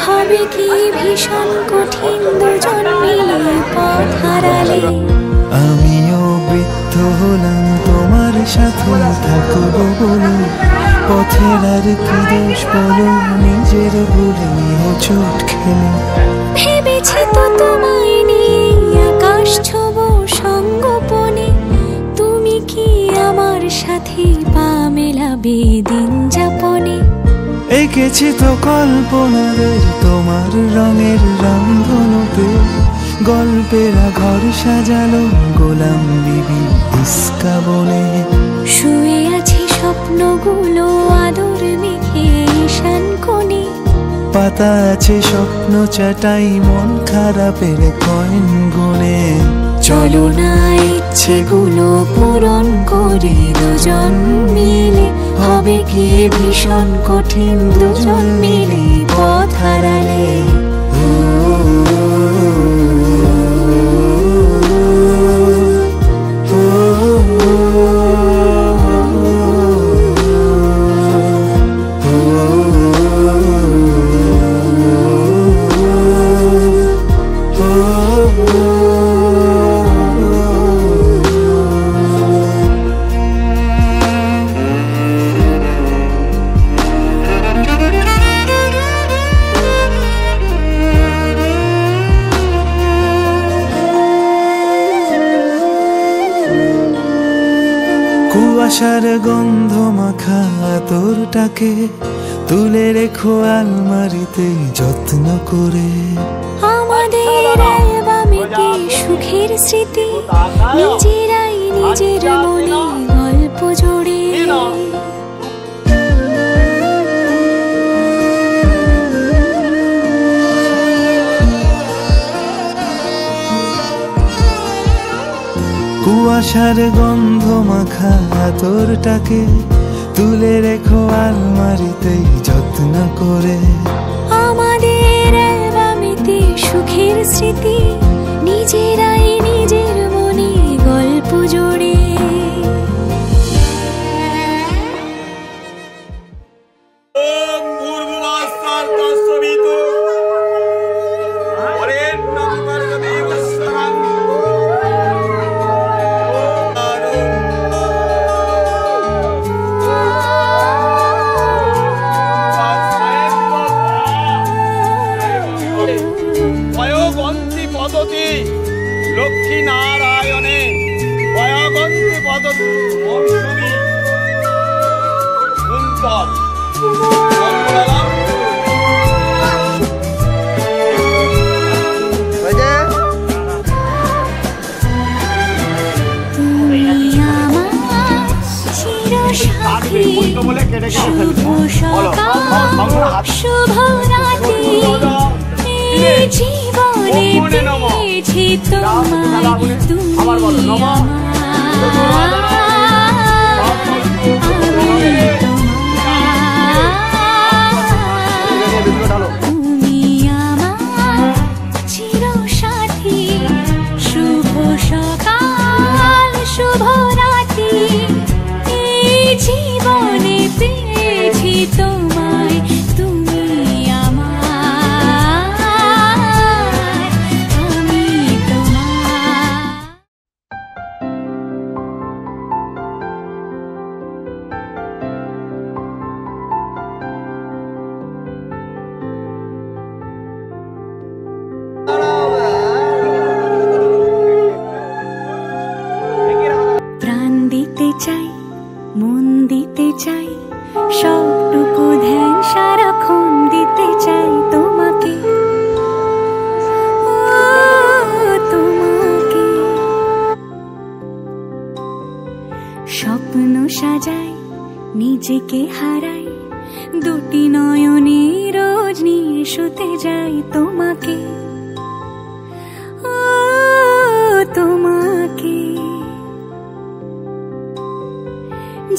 হবে কি ভীষণ কঠিন দুজন মিলে পথ হারালে। আমিও বৃদ্ধ হলাম তোমার সাথে থাকবো বলে, পথের আর কি দোষ বলো, নিজের ভুলে হোঁচট খেলে। ভেবেছি তো তোমায় নিয়ে আকাশ ছোবো সঙ্গোপনে, তুমি কি আমার সাথে পা মেলাবে দিন যাপনে। এঁকেছি তো কল্পনাদের তোমার রঙের রামধনুতে, গল্পেরা ঘর সাজালো গোলাম বিবি ইস্কা বনে। শুয়ে আছি স্বপ্নগুলো আদর মেখে ঈশান কোণে, পাতা আছে স্বপ্ন চাটাই মন খারাপের কয়েন গুনে। চলো না ইচ্ছেগুলো পূরণ করি দুজন মিলে, হবে কি ভীষণ কঠিন দুজন মিলে পথ হারালে। কুয়াশার গন্ধ মাখা তোরটাকে তুলে রেখো আলমারিতে যত্ন করে। আমাদের অ্যালবামেতে সুখের স্মৃতি, নিজেরাই নিজের মনে গল্প জোড়ে। কুয়াশার গন্ধ মাখা তোরটাকে তুলে রেখো আলমারিতে যত্ন করে। আমাদের অ্যালবামেতে সুখের স্মৃতি, নিজেরাই নিজের মনে গল্প জোড়ে। লক্ষ্মী নারায়ণে বয়গন্তি পদতী মৌসুমী সুন্দর শুভ রাত্রি জীবনে পেয়েছি তোমায়, তুমি আমার। তুমি আমার চিরসাথী, শুভ সকাল শুভ রাত্রি জীবনে পেয়েছি তোমায়, তুমি আমার, আমি তোমার। প্রাণ দিতে চাই, মন দিতে চাই, সবটুকু ধ্যান সারাক্ষণ দিতে চাই তোমাকে, তোমাকে। স্বপ্ন সাজাই, নিজেকে হারাই, দুটি নয়নে রোজ নিয়ে শুতে যাই তোমাকে, তোমাকে।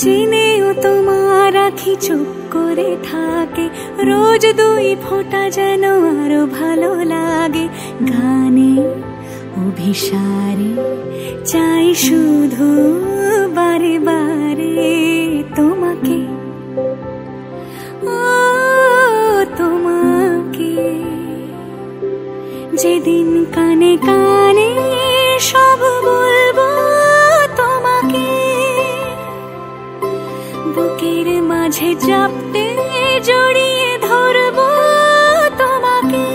জেনেও তোমার আখি চুপ করে থাকে, রোজ দুই ফোঁটা যেন আরো ভালো লাগে। গানে অভিসারে চাই শুধু বারে বারে কানে সব বলবো তোমাকে, বুকের মাঝে চাপতে জড়িয়ে ধরবো তোমাকে।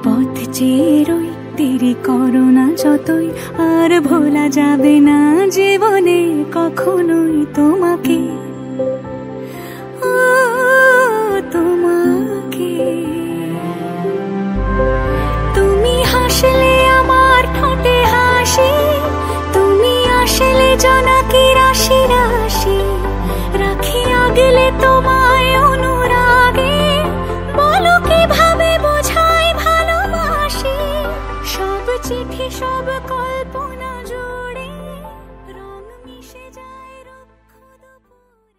পথ চেয়ে রই, দেরি করো না যতই, আর ভোলা যাবে না জীবনে কখনোই তোমাকে, ও তোমাকে। তুমি হাসলে আমার ঠোঁটে হাসি, তুমি আসলে জোনাকি রাশি রাশি, রাখি আগলে তোমায় অনুরাগে, বলো কিভাবে বোঝাই ভালোবাসি। সব চিঠি সব কল্পনা জুড়ে রং মিশে যায় রুক্ষ দুপুরে।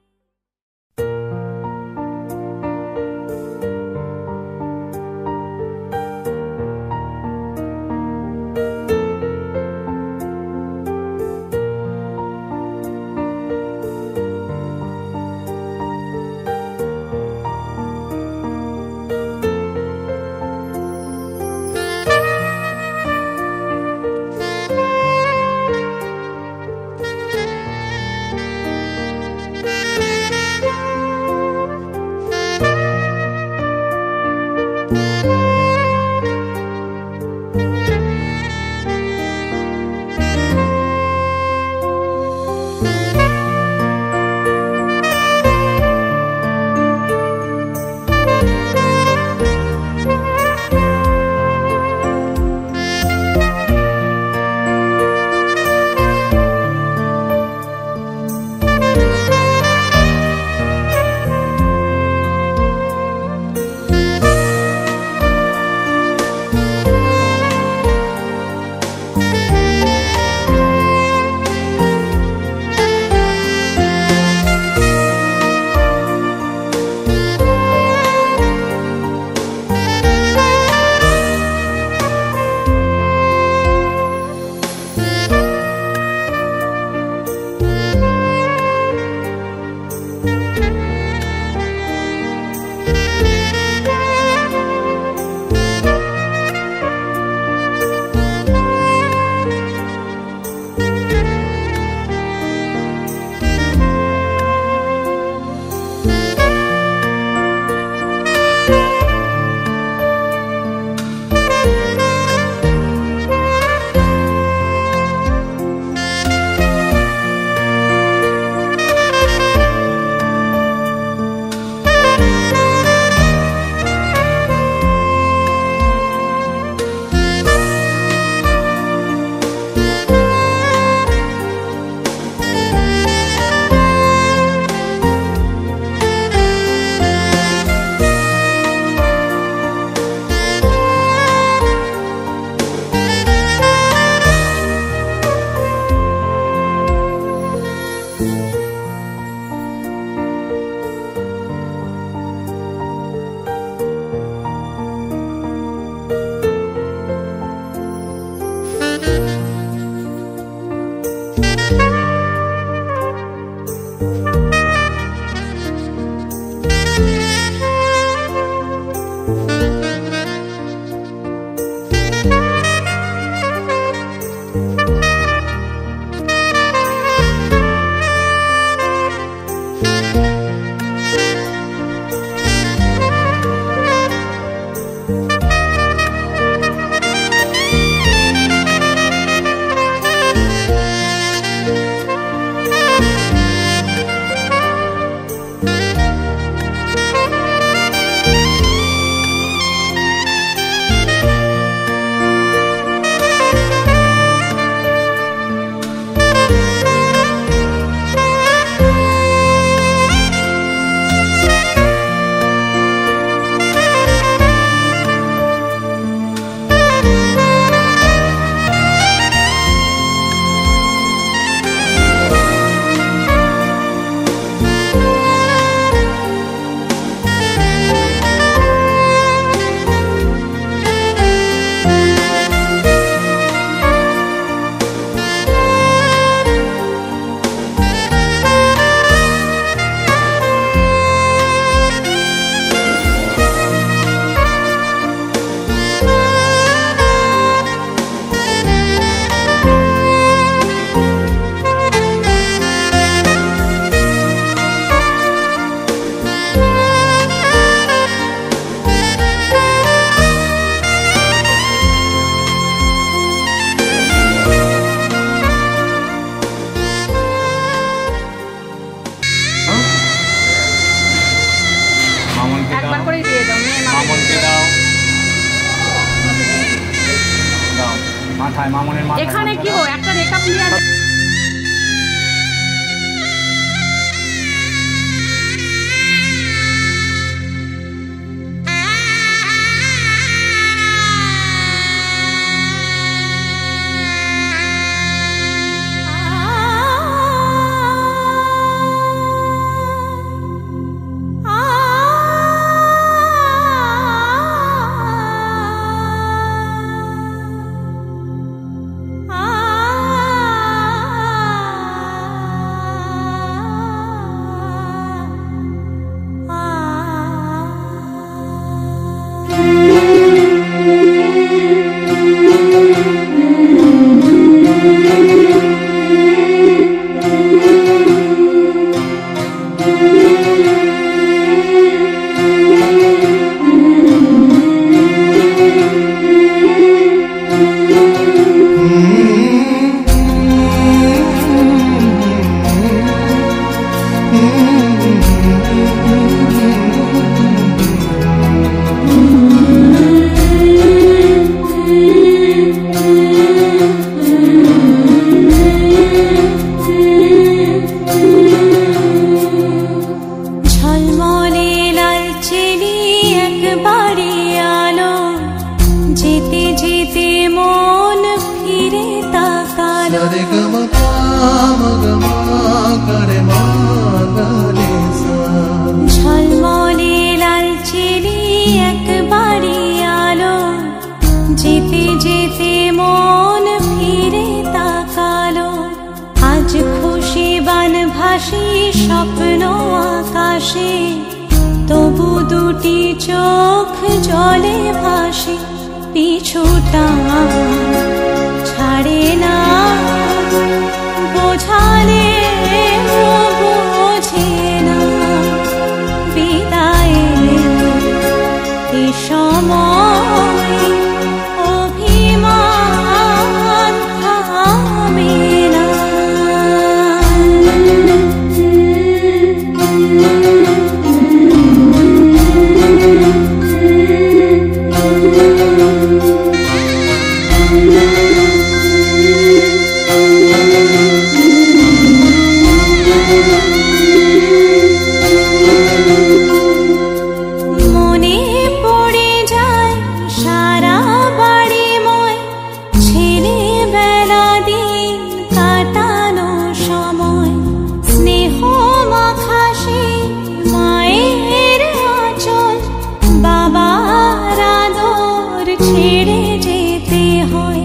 মাথায়, মামনের মাথায়। এখানে কি গো একটা রেখা প্লেয়ার ঝলমলে লাল চিনি একবারে আলো, যেতে যেতে মন ফিরে তাকালো। আজ খুশি বান ভাসি স্বপ্ন আকাশে, তবু দুটি চোখ জলে ভাসে। পিছুটা ছাড়ে না, বোঝালে বোঝে না। বিদায়ের এ সময় অভিমান থামে না। মনে পড়ে যায় সারা বাড়িময় ছেলেবেলা দিন কাটানো সময়। স্নেহ মাখাসে মায়ের আঁচল, বাবার আদর ছেড়ে যেতে হয়।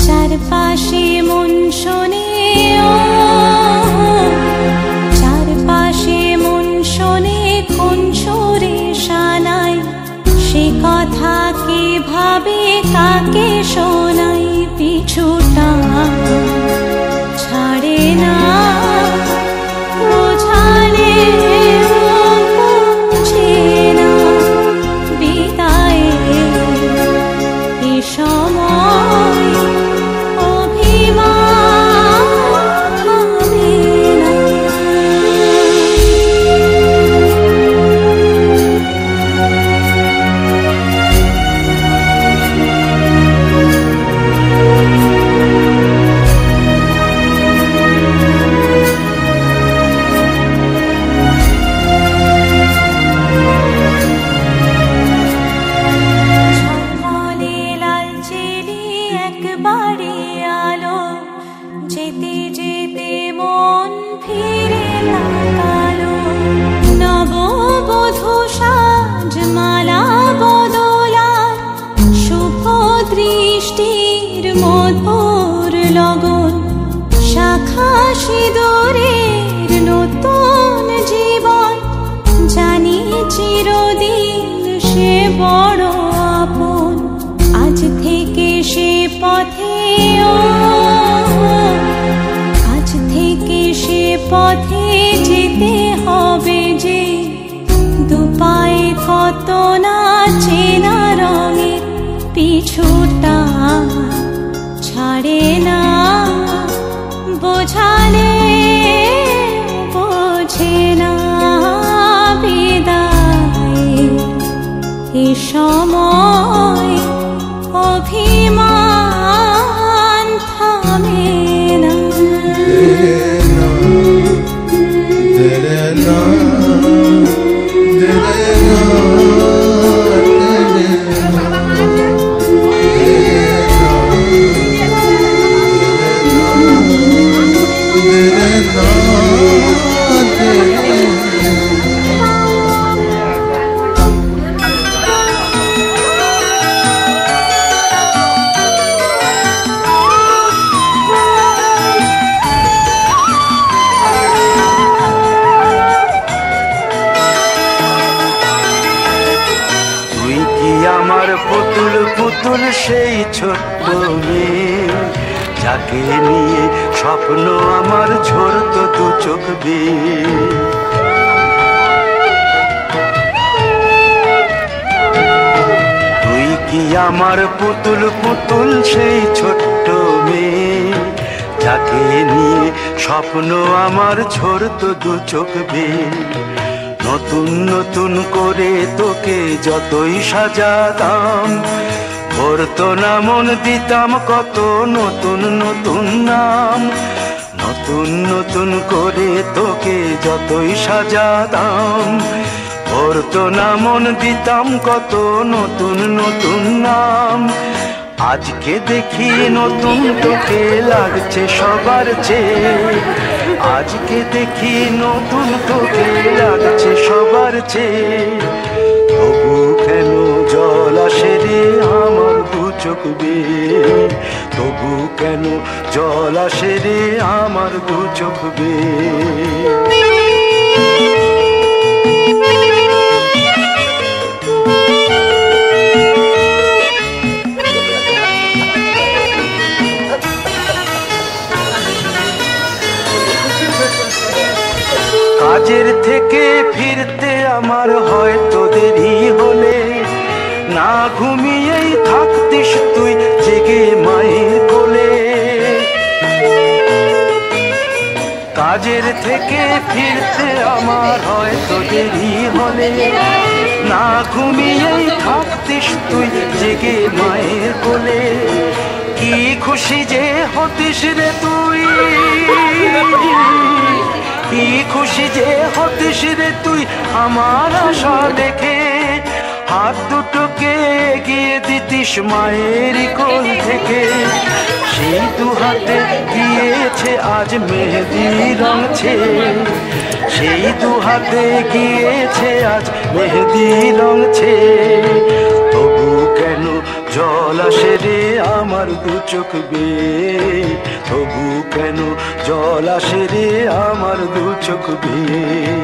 চারপাশে মন শোনে, চারপাশে মন শোনে কোন সুরে শানাই। সে কথা কে ভাবে কাকে শোনাই। পিছুটা ছাড়ে না, বোঝালে বুঝে না। বিদায়ের এ সময় অভিমান থামে না। ঝলমলে লাল চিনি একবারে আলো, যেতে যেতে মন ফিরে তাকালো। নববধূ সাজ মালা বদলার, শুভ দৃষ্টির মধুর লগন। শাখা সিঁদুরের নতুন জীবন, জানি চিরদিন সে বড় আপন। আজ থেকে সে পথে, আজ থেকে সে পথে যেতে হবে যে। দুপায়ে কত না চেনা রঙের, পিছুটা ছাড়ে না। বোঝালে বোঝে না। বিদায়ের এ সময় অভিমান ছোট্ট মেয়ে, যাকে নিয়ে স্বপ্ন আমার ঝরতো দু চোখ বেয়ে। তুই কি আমার পুতুল পুতুল সেই ছোট্ট মেয়ে, যাকে নিয়ে স্বপ্ন আমার ঝরতো দু চোখ বেয়ে। নতুন নতুন করে তোকে যতই সাজাতাম, ভরতো না মন, দিতাম কত নতুন নতুন নাম। নতুন নতুন করে তোকে যতই সাজাতাম, ভরতো না মন, দিতাম কত নতুন নতুন নাম। আজকে দেখি নতুন তোকে লাগছে সবার চেয়ে, আজকে দেখি নতুন তোকে লাগছে সবার চেয়ে। তবু কেন জল আসে রে আমার দু চোখ বেয়ে, তবু কেন জল আসে রে আমার দু চোখ বেয়ে। কাজের থেকে ফিরতে আমার হয়তো দেরি হলে, না ঘুমিয়েই থাকতিস তুই জেগে মায়ের কোলে। কাজের থেকে ফিরতে আমার হয়তো দেরি হলে, না ঘুমিয়েই থাকতিস তুই জেগে মায়ের কোলে। কি খুশি যে হতিস রে তুই, কি খুশি যে হতিস রে তুই আমার আশা দেখে। হাত দুটোকে এগিয়ে দিতিস মায়ের কোল থেকে, সেই দু হাতে গিয়েছে আজ মেহেদি রঙছে, সেই দু হাতে গিয়েছে আজ মেহেদি রঙছে। তবু কেন জল আসে রে আমার দু চোখ বেয়ে, তবু কেন জল আসে রে আমার দু চোখ বেয়ে।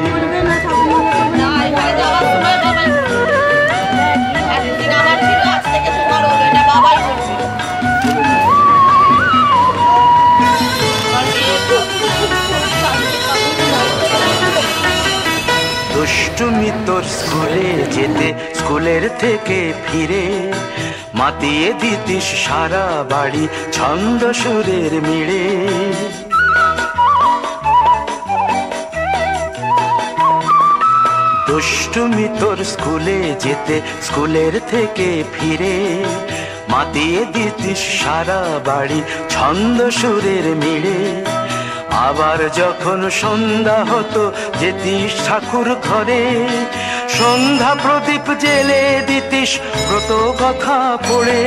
দুষ্টুমি তোর স্কুলে যেতে, স্কুলের থেকে ফিরে মাতিয়ে দিতিস সারা বাড়ি ছন্দ সুরের মিড়ে। দুষ্টুমি তোর স্কুলে যেতে, স্কুলের থেকে ফিরে মাতিয়ে দিতিস সারা বাড়ি ছন্দ সুরের মিড়ে। আবার যখন সন্ধ্যা হতো যেতিস ঠাকুর ঘরে, সন্ধ্যা প্রদীপ জেলে দিতিস ব্রত কথা পড়ে।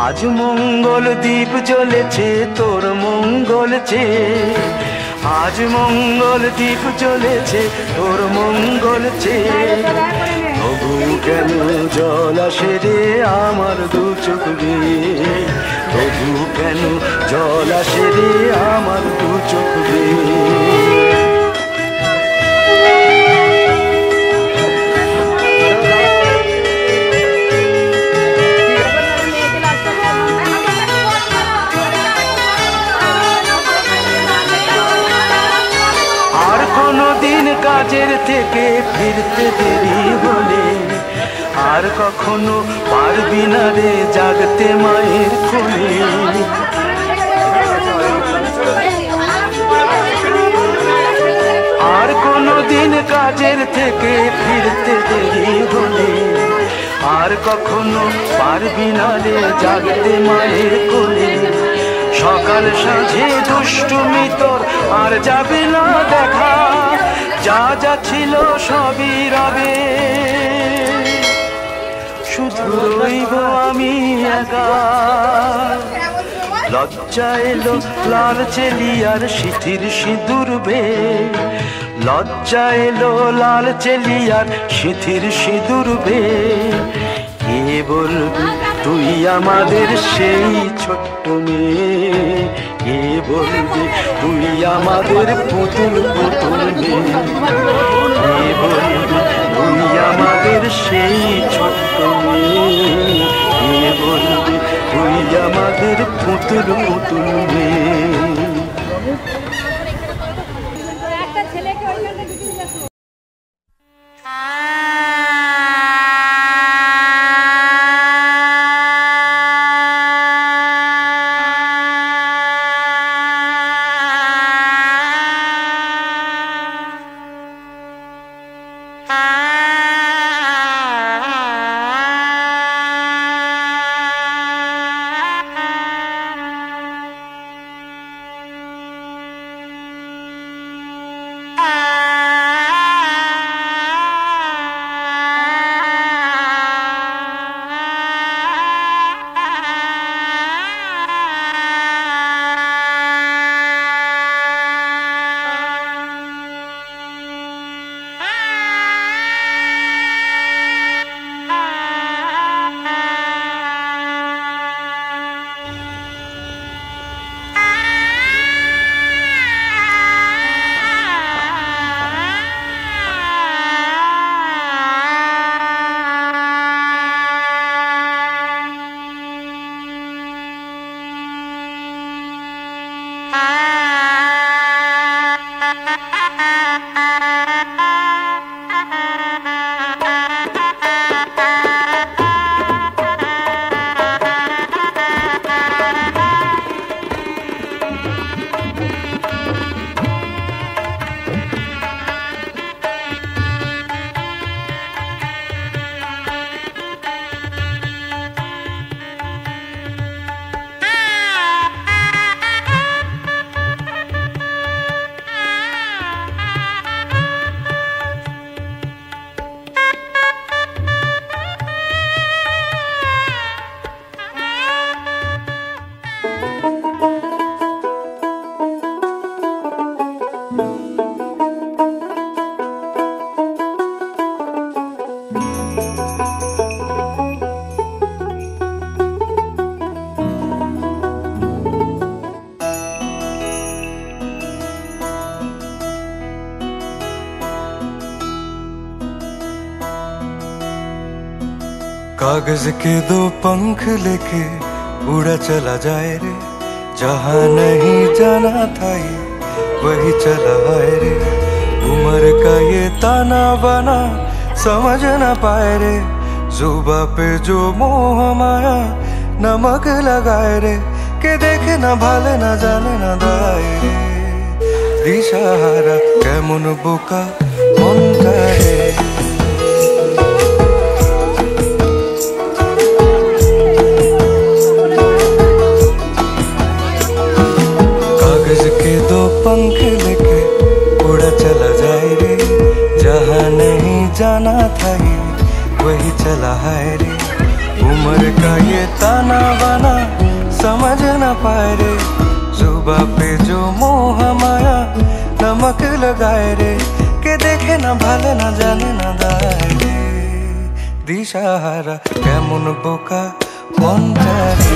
আজ মঙ্গল দ্বীপ জ্বলেছে তোর মঙ্গল চেয়ে, আজ মঙ্গল দ্বীপ জ্বলেছে তোর মঙ্গল চেয়ে। তবু কেন জল আসে রে আমার দু চোখ বেয়ে, তবু কেন জল আসে রে আমার দু চোখ বেয়ে। আর কোনদিন কাজের থেকে ফিরতে দেরি হলে, আর কখনো পারবি না রে জাগতে মায়ের কোলে। আর কোনদিন কাজের থেকে ফিরতে দেরি হলে, আর কখনো পারবি না রে জাগতে মায়ের কোলে। সকাল সাঁঝে দুষ্টুমি তোর আর যাবে না দেখা, যা যা ছিল সবই রবে, শুধু রইব আমি একা। লজ্জা এলো লাল চেলিয়ার সিঁথির সিঁদুর বেয়ে, লজ্জা এলো লাল চেলিয়ার সিঁথির সিঁদুর বেয়ে। কে বলবি তুই আমাদের সেই ছোট্ট মেয়ে, কে বলবি তুই আমাদের পুতুল পুতুল মেয়ে, কে বলবি তুই আমাদের সেই ছোট্ট মেয়ে, কে বলবি তুই আমাদের পুতুল পুতুল মেয়ে। कागज के दो पंख लेके उड़ा चला जाए रे, जहाँ नहीं जाना था ये वही चला आए रे। उम्र का ये ताना बाना समझ ना पाए रे, जुबा पे जो मोह माया नमक लगाए रे। के देखे ना भाले ना जाने ना दाए रे, दिशाहारा केमन बोका मनटा रे। दो पंख लेके उड़ा चला जाए रे, जहाँ नहीं जाना था ये वही चला है रे। उम्र का ये ताना बाना समझ ना पाए रे, जुबा पे जो मोह माया नमक लगाए रे। के देखे ना भाले ना जाने ना दाए रे, दिशाहारा केमन बोका मनटा रे।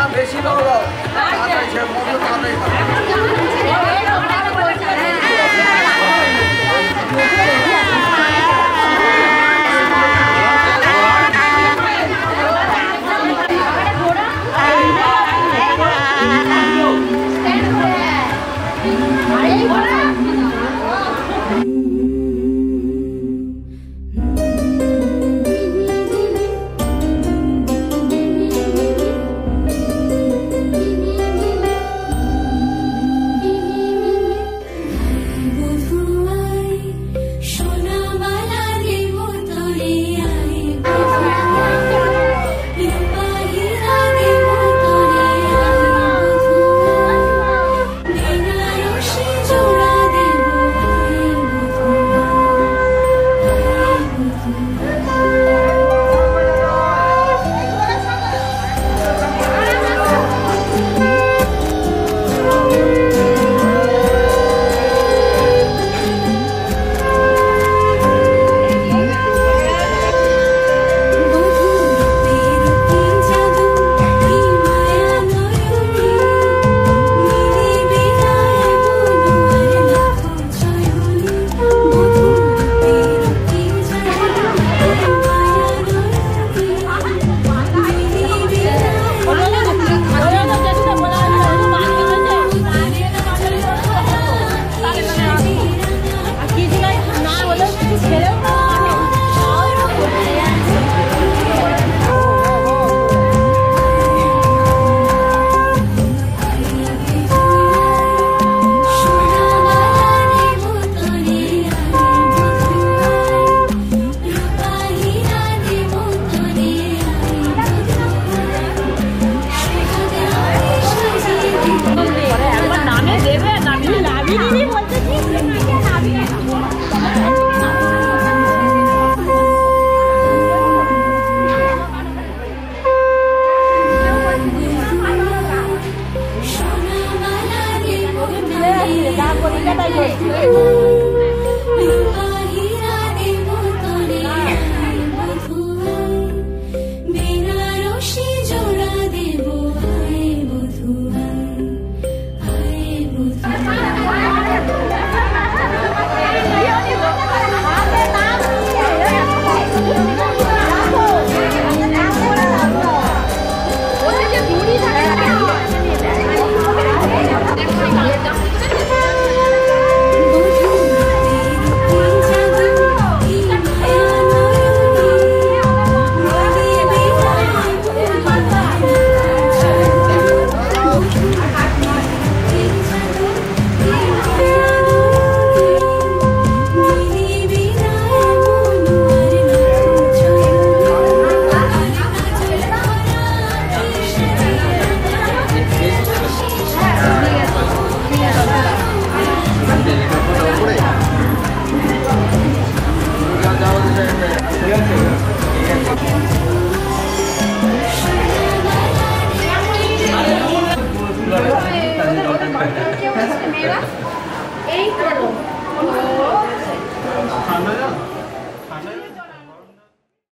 বেশি দাও তাড়াতাড়ি সে মন্দ তাড়াতাড়ি এই